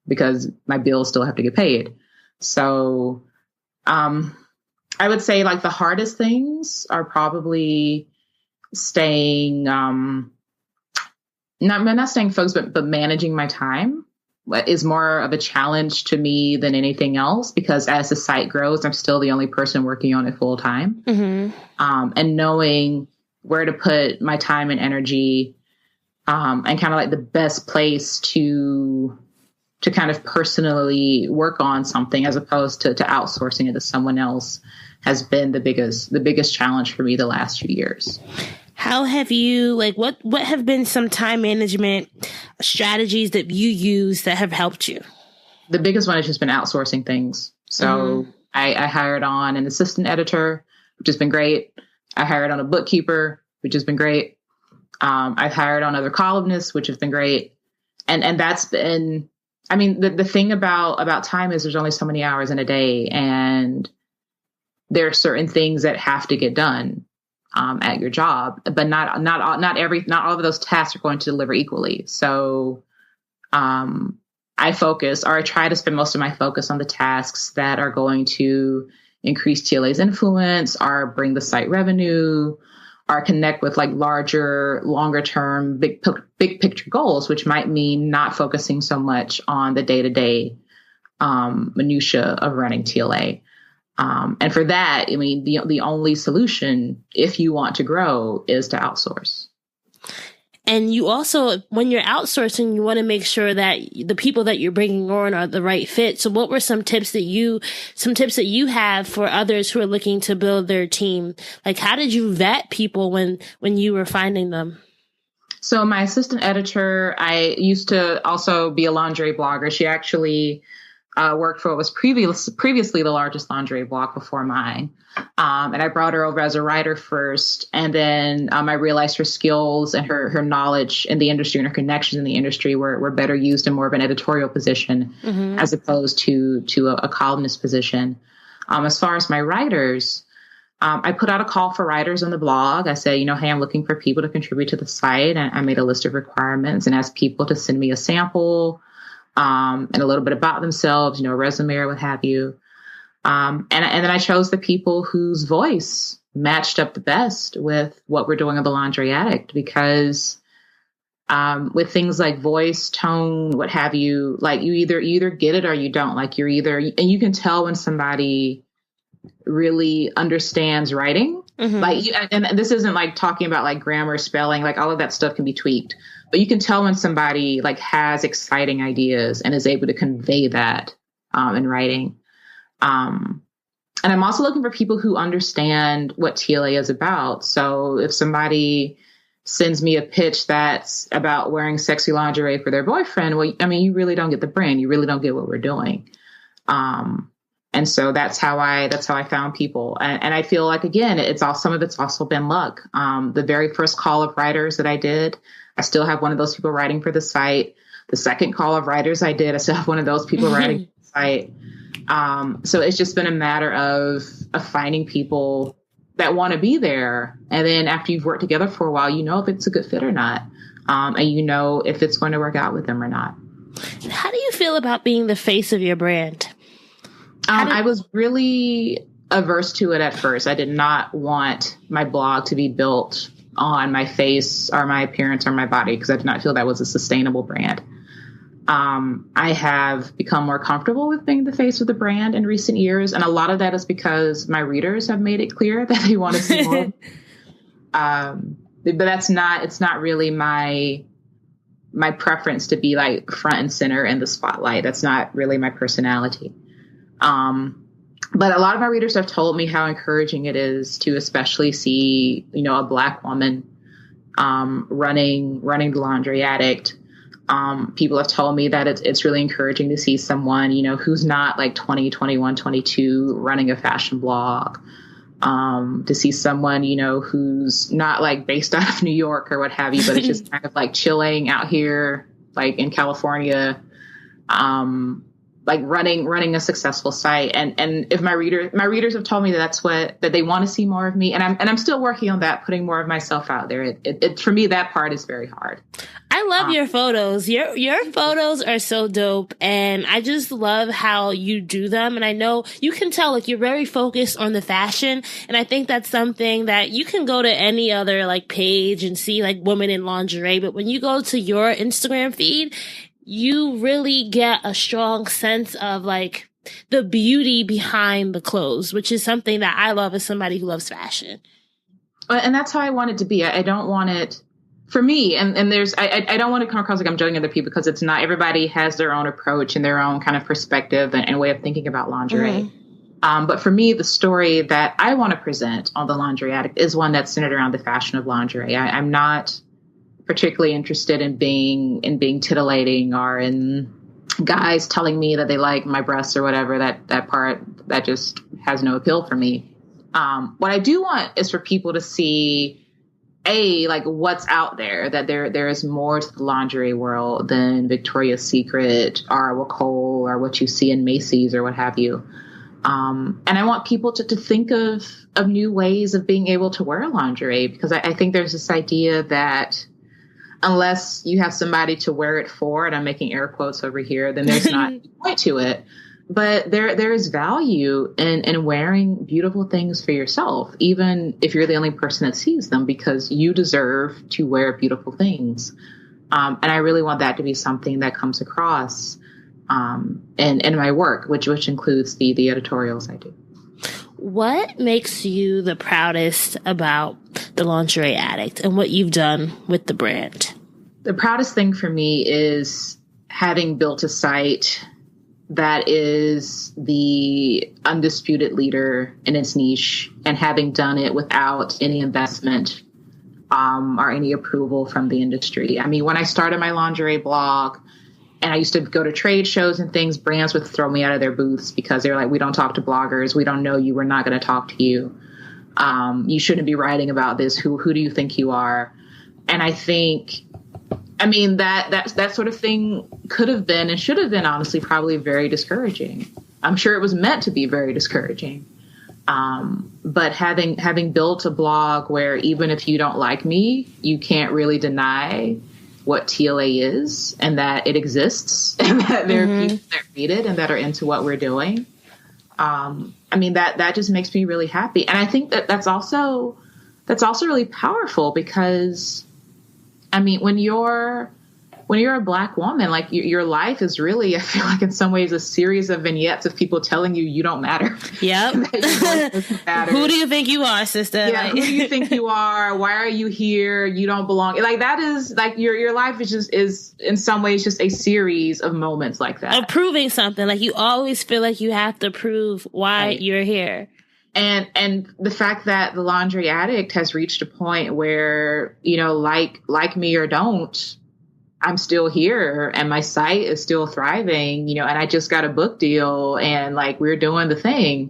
because my bills still have to get paid. So, I would say the hardest things are probably staying, not staying focused, but managing my time is more of a challenge to me than anything else, because as the site grows, I'm still the only person working on it full time. And knowing where to put my time and energy, and kind of the best place to kind of personally work on something as opposed to outsourcing it to someone else has been the biggest challenge for me the last few years. How have you, what have been some time management strategies that you use that have helped you? The biggest one has just been outsourcing things. So I hired on an assistant editor, which has been great. I hired on a bookkeeper, which has been great. I've hired on other columnists, which have been great. And that's been, I mean, the thing about time is there's only so many hours in a day, and there are certain things that have to get done at your job, but not all of those tasks are going to deliver equally. So I try to spend most of my focus on the tasks that are going to increase TLA's influence, or bring the site revenue, or connect with like larger, longer term, big picture goals, which might mean not focusing so much on the day-to-day minutia of running TLA. And for that, I mean, the only solution, if you want to grow, is to outsource. And you also, when you're outsourcing, you want to make sure that the people that you're bringing on are the right fit. So what were some tips that you have for others who are looking to build their team? Like, how did you vet people when you were finding them? So my assistant editor, I used to also be a lingerie blogger. She actually worked for what was previously the largest lingerie blog before mine. And I brought her over as a writer first. And then I realized her skills and her knowledge in the industry and her connections in the industry were better used in more of an editorial position as opposed to a columnist position. As far as my writers, I put out a call for writers on the blog. I said, hey, I'm looking for people to contribute to the site. And I made a list of requirements and asked people to send me a sample and a little bit about themselves, a resume or what have you. And then I chose the people whose voice matched up the best with what we're doing on the Lingerie Addict, because with things like voice, tone, what have you, like you either get it or you don't. Like and you can tell when somebody really understands writing. Like, and this isn't like talking about like grammar, spelling, like all of that stuff can be tweaked. But you can tell when somebody like has exciting ideas and is able to convey that in writing. And I'm also looking for people who understand what TLA is about. So if somebody sends me a pitch that's about wearing sexy lingerie for their boyfriend, well, I mean, you really don't get the brand. You really don't get what we're doing. And so that's how I found people. And I feel like, again, some of it's also been luck. The very first call of writers that I did, I still have one of those people writing for the site. The second call of writers I did, I still have one of those people writing for the site. So it's just been a matter of finding people that want to be there. And then after you've worked together for a while, if it's a good fit or not. And if it's going to work out with them or not. How do you feel about being the face of your brand? I was really averse to it at first. I did not want my blog to be built on my face or my appearance or my body, because I did not feel that was a sustainable brand. I have become more comfortable with being the face of the brand in recent years. And a lot of that is because my readers have made it clear that they want to see more. But it's not really my preference to be like front and center in the spotlight. That's not really my personality. But a lot of my readers have told me how encouraging it is to especially see, a Black woman, running the Lingerie Addict. People have told me that it's really encouraging to see someone, who's not like 20, 21, 22 running a fashion blog. To see someone, who's not like based out of New York or what have you, but it's just kind of like chilling out here, like in California, like running a successful site. And if my readers have told me that they want to see more of me, and I'm still working on that, putting more of myself out there. It for me, that part is very hard. I love your photos. Your photos are so dope, and I just love how you do them. And I know you can tell, like, you're very focused on the fashion, and I think that's something that you can go to any other like page and see like women in lingerie, but when you go to your Instagram feed, you really get a strong sense of like the beauty behind the clothes, which is something that I love as somebody who loves fashion. And that's how I want it to be. I don't want it for me. And I don't want to come across like I'm judging other people, because it's not. Everybody has their own approach and their own kind of perspective and way of thinking about lingerie. But for me, the story that I want to present on the Lingerie Addict is one that's centered around the fashion of lingerie. I'm not particularly interested in being titillating or in guys telling me that they like my breasts or whatever, that part, that just has no appeal for me. What I do want is for people to see, like what's out there, that there is more to the lingerie world than Victoria's Secret or Cole or what you see in Macy's or what have you. And I want people to think of new ways of being able to wear lingerie, because I think there's this idea that unless you have somebody to wear it for, and I'm making air quotes over here, then there's not a point to it. But there is value in wearing beautiful things for yourself, even if you're the only person that sees them, because you deserve to wear beautiful things. And I really want that to be something that comes across in my work, which includes the editorials I do. What makes you the proudest about the Lingerie Addict and what you've done with the brand? The proudest thing for me is having built a site that is the undisputed leader in its niche, and having done it without any investment or any approval from the industry. I mean, when I started my lingerie blog and I used to go to trade shows and things, brands would throw me out of their booths because they were like, we don't talk to bloggers. We don't know you. We're not going to talk to you. You shouldn't be writing about this. Who do you think you are? And I think, I mean, that sort of thing could have been and should have been, honestly, probably very discouraging. I'm sure it was meant to be very discouraging. But having built a blog where even if you don't like me, you can't really deny what TLA is and that it exists and that there are people that read it and that are into what we're doing. I mean, that just makes me really happy. And I think that's also really powerful because, I mean, when you're a Black woman, like your life is really, I feel like in some ways, a series of vignettes of people telling you don't matter. Yep. Who do you think you are, sister? Yeah. Who do you think you are? Why are you here? You don't belong. Like that is like your life is in some ways just a series of moments like that. Of proving something. Like you always feel like you have to prove why you're here. And the fact that the Lingerie Addict has reached a point where, you know, like me or don't, I'm still here and my site is still thriving, you know, and I just got a book deal and like we're doing the thing.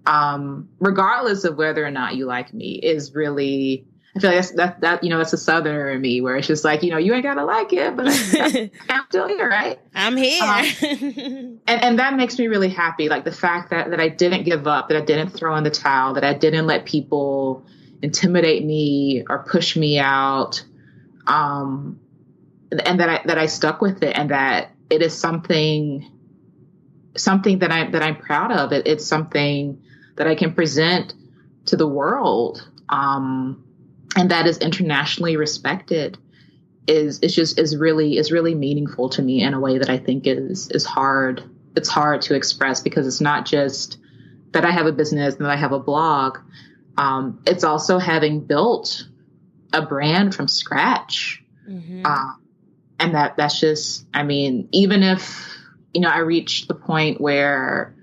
Regardless of whether or not you like me is really, I feel like that, you know, that's a Southerner in me where it's just like, you know, you ain't gotta like it, but I'm still here, right? I'm here. And that makes me really happy. Like the fact that I didn't give up, that I didn't throw in the towel, that I didn't let people intimidate me or push me out. And that I stuck with it, and that it is something that I'm proud of. It's something that I can present to the world, and that is internationally respected. Is really meaningful to me in a way that I think is hard. It's hard to express because it's not just that I have a business and that I have a blog. It's also having built a brand from scratch. Mm-hmm. And that's just, I mean, even if, you know, I reach the point where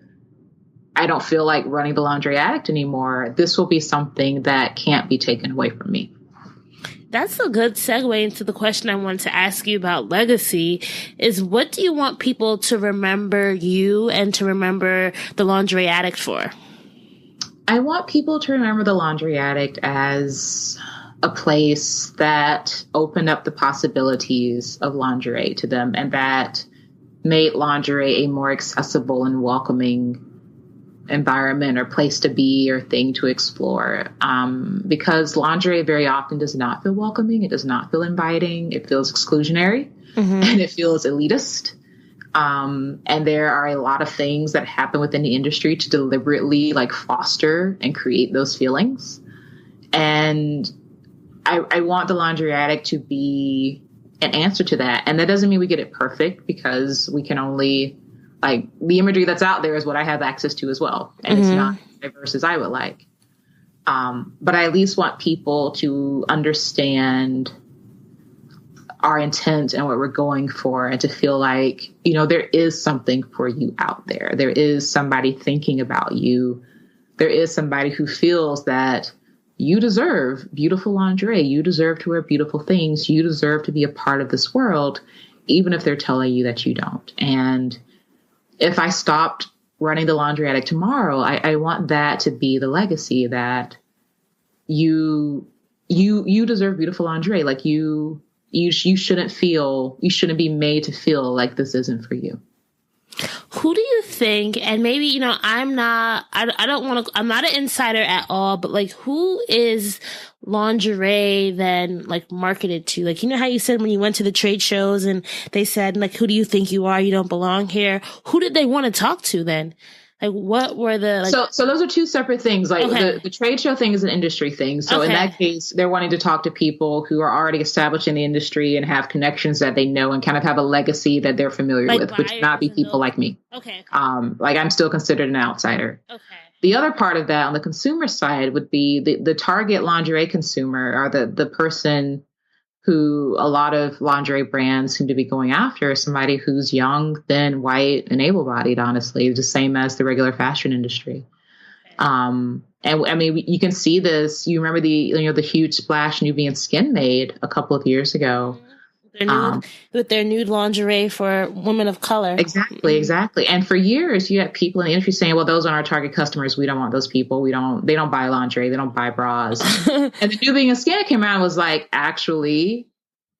I don't feel like running the Lingerie Addict anymore, this will be something that can't be taken away from me. That's a good segue into the question I wanted to ask you about legacy is what do you want people to remember you and to remember the Lingerie Addict for? I want people to remember the Lingerie Addict as a place that opened up the possibilities of lingerie to them and that made lingerie a more accessible and welcoming environment or place to be or thing to explore. Because lingerie very often does not feel welcoming. It does not feel inviting. It feels exclusionary and it feels elitist. And there are a lot of things that happen within the industry to deliberately like foster and create those feelings. And I want the Lingerie Addict to be an answer to that. And that doesn't mean we get it perfect because we can only, like, the imagery that's out there is what I have access to as well. And it's not as diverse as I would like. But I at least want people to understand our intent and what we're going for and to feel like, you know, there is something for you out there. There is somebody thinking about you. There is somebody who feels that you deserve beautiful lingerie. You deserve to wear beautiful things. You deserve to be a part of this world. even if they're telling you that you don't. And if I stopped running the Lingerie Addict tomorrow, I want that to be the legacy that you deserve beautiful lingerie. Like you shouldn't be made to feel like this isn't for you. Who do you think, and maybe, I'm not an insider at all, but like, who is lingerie then like marketed to? Like, how you said when you went to the trade shows and they said like, who do you think you are? You don't belong here. Who did they want to talk to then? Like, what were the... Like... So those are two separate things. Like, the trade show thing is an industry thing. So in that case, they're wanting to talk to people who are already established in the industry and have connections that they know and kind of have a legacy that they're familiar with, which would not be people like me. Okay. Like, I'm still considered an outsider. Okay. The other part of that on the consumer side would be the target lingerie consumer, or the person who a lot of lingerie brands seem to be going after, is somebody who's young, thin, white, and able-bodied, honestly, the same as the regular fashion industry. Okay. And I mean, you can see this. You remember the huge splash Nubian Skin made a couple of years ago. With their nude lingerie for women of color. Exactly. And for years, you had people in the industry saying, well, those aren't our target customers. We don't want those people. They don't buy lingerie. They don't buy bras. And the Nubian Skin came out and was like, actually,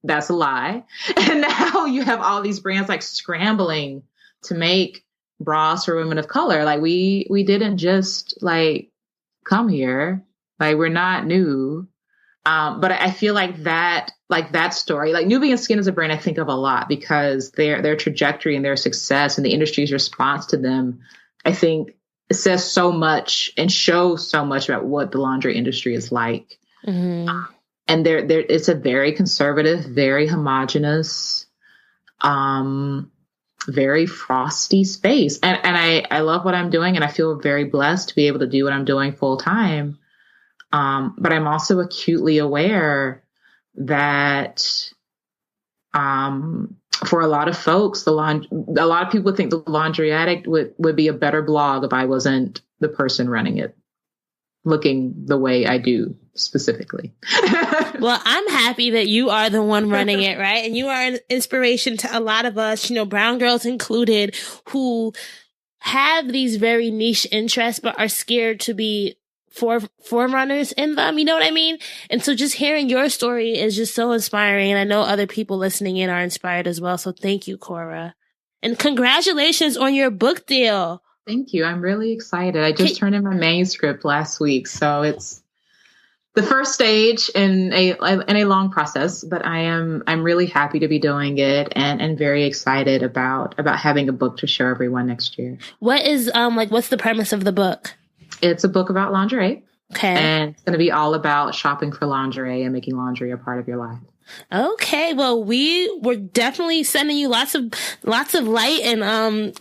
that's a lie. And now you have all these brands like scrambling to make bras for women of color. Like we didn't just like come here. Like, we're not new. But I feel like that story, like Nubian Skin is a brand I think of a lot because their trajectory and their success and the industry's response to them, I think it says so much and shows so much about what the laundry industry is like. Mm-hmm. And it's a very conservative, very homogenous, very frosty space. And I love what I'm doing, and I feel very blessed to be able to do what I'm doing full time. But I'm also acutely aware that for a lot of folks, a lot of people think the Lingerie Addict would be a better blog if I wasn't the person running it, looking the way I do specifically. Well, I'm happy that you are the one running it, right? And you are an inspiration to a lot of us, brown girls included, who have these very niche interests but are scared to be forerunners in them, you know what I mean? And so just hearing your story is just so inspiring, and I know other people listening in are inspired as well. So thank you, Cora. And congratulations on your book deal. Thank you. I'm really excited. I just turned in my manuscript last week, so it's the first stage in a long process, but I'm really happy to be doing it and very excited about having a book to show everyone next year. What is what's the premise of the book? It's a book about lingerie. Okay. And it's going to be all about shopping for lingerie and making lingerie a part of your life. Okay. Well, we're definitely sending you lots of light and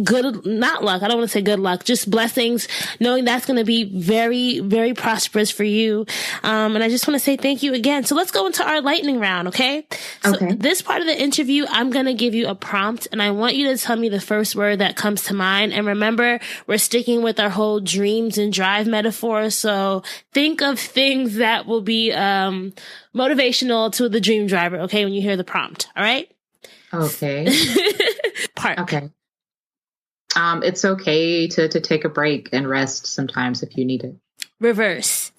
good, not luck. I don't want to say good luck, just blessings, knowing that's going to be very, very prosperous for you. And I just want to say thank you again. So let's go into our lightning round. Okay. So this part of the interview, I'm going to give you a prompt, and I want you to tell me the first word that comes to mind. And remember, we're sticking with our whole dreams and drive metaphor. So think of things that will be, motivational to the dream driver. Okay. When you hear the prompt. All right. Okay. Park. Okay. It's okay to take a break and rest sometimes if you need it. Reverse.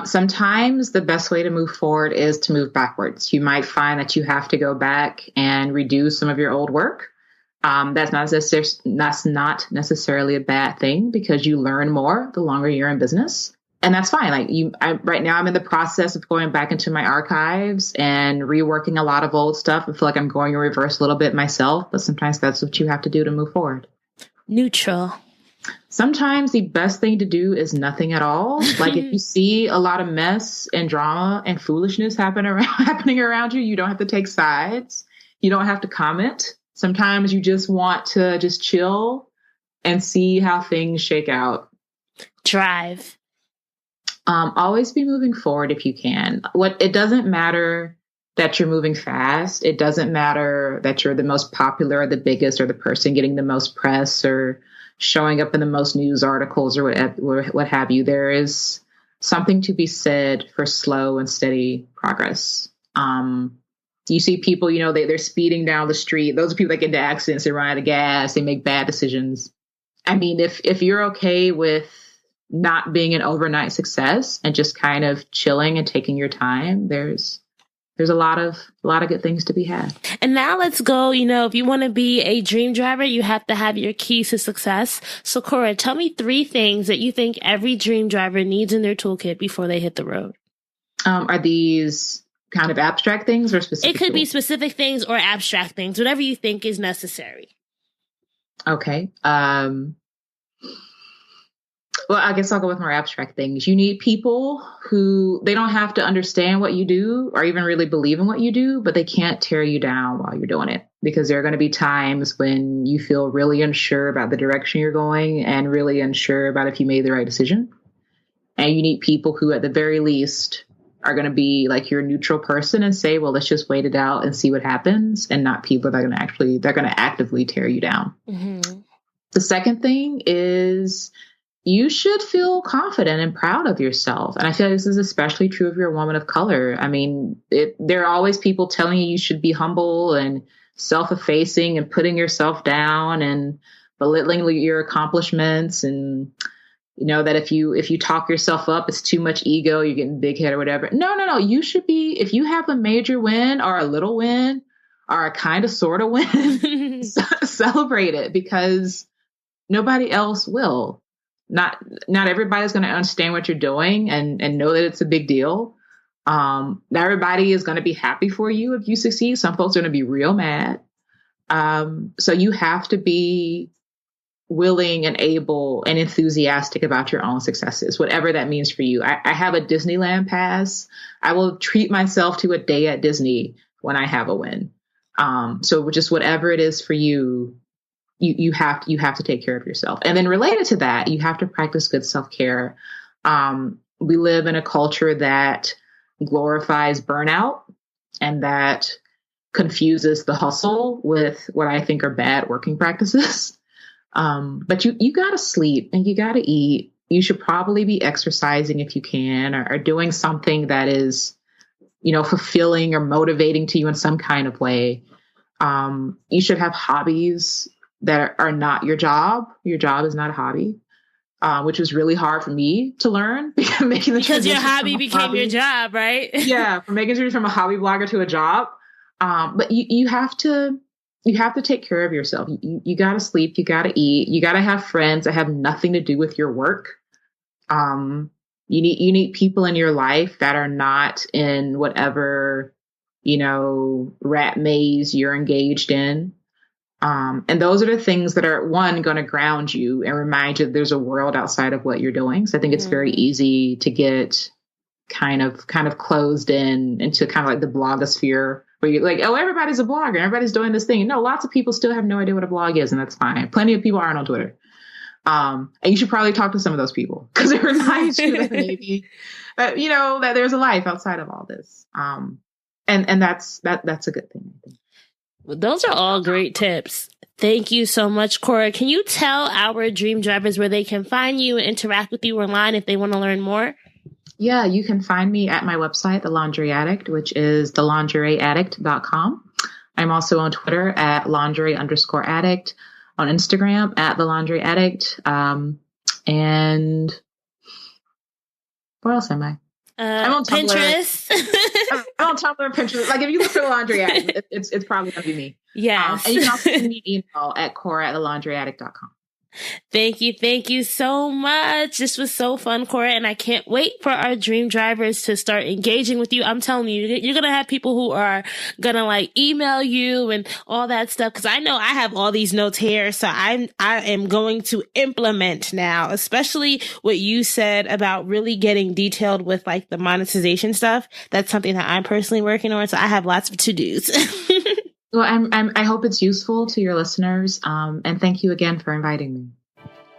Sometimes the best way to move forward is to move backwards. You might find that you have to go back and redo some of your old work. That's not necessarily a bad thing, because you learn more the longer you're in business. And that's fine. Right now I'm in the process of going back into my archives and reworking a lot of old stuff. I feel like I'm going in reverse a little bit myself, but sometimes that's what you have to do to move forward. Neutral. Sometimes the best thing to do is nothing at all. Like if you see a lot of mess and drama and foolishness happening around you, you don't have to take sides. You don't have to comment. Sometimes you just want to just chill and see how things shake out. Drive. Always be moving forward if you can. It doesn't matter that you're moving fast. It doesn't matter that you're the most popular or the biggest or the person getting the most press or showing up in the most news articles or what have you. There is something to be said for slow and steady progress. You see people, they're speeding down the street. Those are people that get into accidents. They run out of gas. They make bad decisions. I mean, if you're okay with not being an overnight success and just kind of chilling and taking your time, there's a lot of good things to be had. And now let's go, if you want to be a dream driver, you have to have your keys to success. So Cora, tell me 3 things that you think every dream driver needs in their toolkit before they hit the road. Are these kind of abstract things or specific? It could be specific things or abstract things, whatever you think is necessary. Okay. Well, I guess I'll go with more abstract things. You need people who, they don't have to understand what you do or even really believe in what you do, but they can't tear you down while you're doing it, because there are going to be times when you feel really unsure about the direction you're going and really unsure about if you made the right decision. And you need people who, at the very least, are going to be like your neutral person and say, well, let's just wait it out and see what happens, and not people that are going to they're going to actively tear you down. Mm-hmm. The second thing is, you should feel confident and proud of yourself. And I feel like this is especially true if you're a woman of color. I mean, there are always people telling you should be humble and self-effacing and putting yourself down and belittling your accomplishments. And, that if you talk yourself up, it's too much ego, you're getting big head or whatever. No. You should be, if you have a major win or a little win or a kind of sort of win, celebrate it, because nobody else will. Not everybody's going to understand what you're doing and know that it's a big deal. Not everybody is going to be happy for you if you succeed. Some folks are going to be real mad. So you have to be willing and able and enthusiastic about your own successes, whatever that means for you. I have a Disneyland pass. I will treat myself to a day at Disney when I have a win. So just whatever it is for you, you have to take care of yourself. And then related to that, you have to practice good self-care. We live in a culture that glorifies burnout and that confuses the hustle with what I think are bad working practices. But you got to sleep and you got to eat. You should probably be exercising if you can, or doing something that is, fulfilling or motivating to you in some kind of way. You should have hobbies that are not your job. Your job is not a hobby, which was really hard for me to learn because your hobby became your job, right? Yeah, from making sure from a hobby blogger to a job. But you have to take care of yourself. You got to sleep. You got to eat. You got to have friends that have nothing to do with your work. You need people in your life that are not in whatever rat maze you're engaged in. And those are the things that are, one, going to ground you and remind you that there's a world outside of what you're doing. So I think it's very easy to get kind of closed into kind of like the blogosphere, where you're like, oh, everybody's a blogger, everybody's doing this thing. No, lots of people still have no idea what a blog is, and that's fine. Plenty of people aren't on Twitter. And you should probably talk to some of those people, because it reminds you that maybe, that there's a life outside of all this. And that's a good thing, I think. Well, those are all great tips. Thank you so much, Cora. Can you tell our dream drivers where they can find you and interact with you online if they want to learn more? Yeah, you can find me at my website, The Lingerie Addict, which is thelingerieaddict.com. I'm also on Twitter at lingerie_addict, on Instagram at The Lingerie Addict. And where else am I? I'm on Pinterest. I'm on Tumblr and Pinterest. Like, if you look for The Lingerie Addict, it's probably going to be me. Yes. And you can also send me an email at Cora@thelingerieaddict.com. Thank you so much. This was so fun, Cora, and I can't wait for our dream drivers to start engaging with you. I'm telling you, you're going to have people who are going to email you and all that stuff, because I know I have all these notes here. So I am going to implement now, especially what you said about really getting detailed with the monetization stuff. That's something that I'm personally working on. So I have lots of to-dos. Well, I hope it's useful to your listeners. And thank you again for inviting me.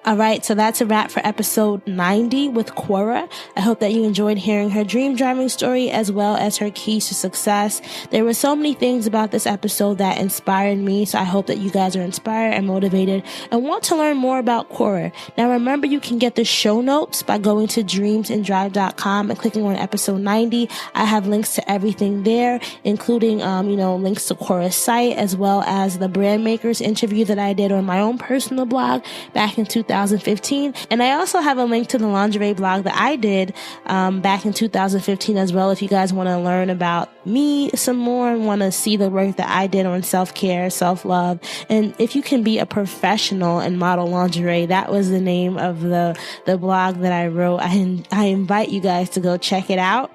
All right, so that's a wrap for episode 90 with Cora. I hope that you enjoyed hearing her dream driving story as well as her keys to success. There were so many things about this episode that inspired me, so I hope that you guys are inspired and motivated and want to learn more about Cora. Now remember, you can get the show notes by going to dreamsanddrive.com and clicking on episode 90. I have links to everything there, including links to Cora's site as well as the brand makers interview that I did on my own personal blog back in 2015. And I also have a link to the lingerie blog that I did back in 2015 as well, if you guys want to learn about me some more and want to see the work that I did on self-care, self-love. And if you can be a professional and model lingerie, that was the name of the blog that I wrote. I invite you guys to go check it out.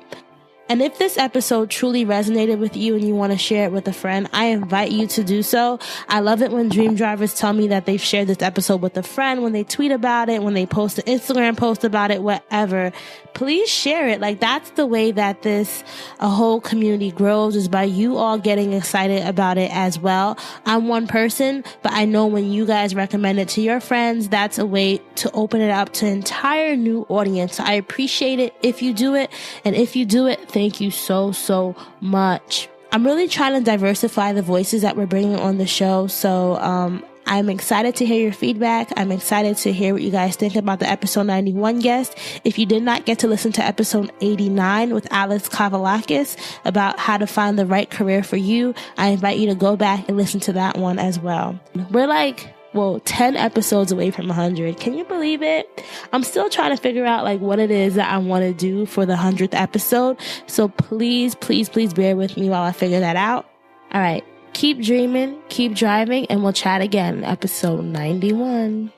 And if this episode truly resonated with you and you want to share it with a friend, I invite you to do so. I love it when dream drivers tell me that they've shared this episode with a friend, when they tweet about it, when they post an Instagram post about it, whatever. Please share it. Like, that's the way that a whole community grows, is by you all getting excited about it as well. I'm one person, but I know when you guys recommend it to your friends, that's a way to open it up to an entire new audience. So I appreciate it if you do it. And if you do it, thank you so, so much. I'm really trying to diversify the voices that we're bringing on the show. So, I'm excited to hear your feedback. I'm excited to hear what you guys think about the episode 91 guest. If you did not get to listen to episode 89 with Alice Kavalakis about how to find the right career for you, I invite you to go back and listen to that one as well. We're 10 episodes away from 100. Can you believe it? I'm still trying to figure out what it is that I want to do for the 100th episode. So please, please, please bear with me while I figure that out. All right. Keep dreaming, keep driving, and we'll chat again in episode 91.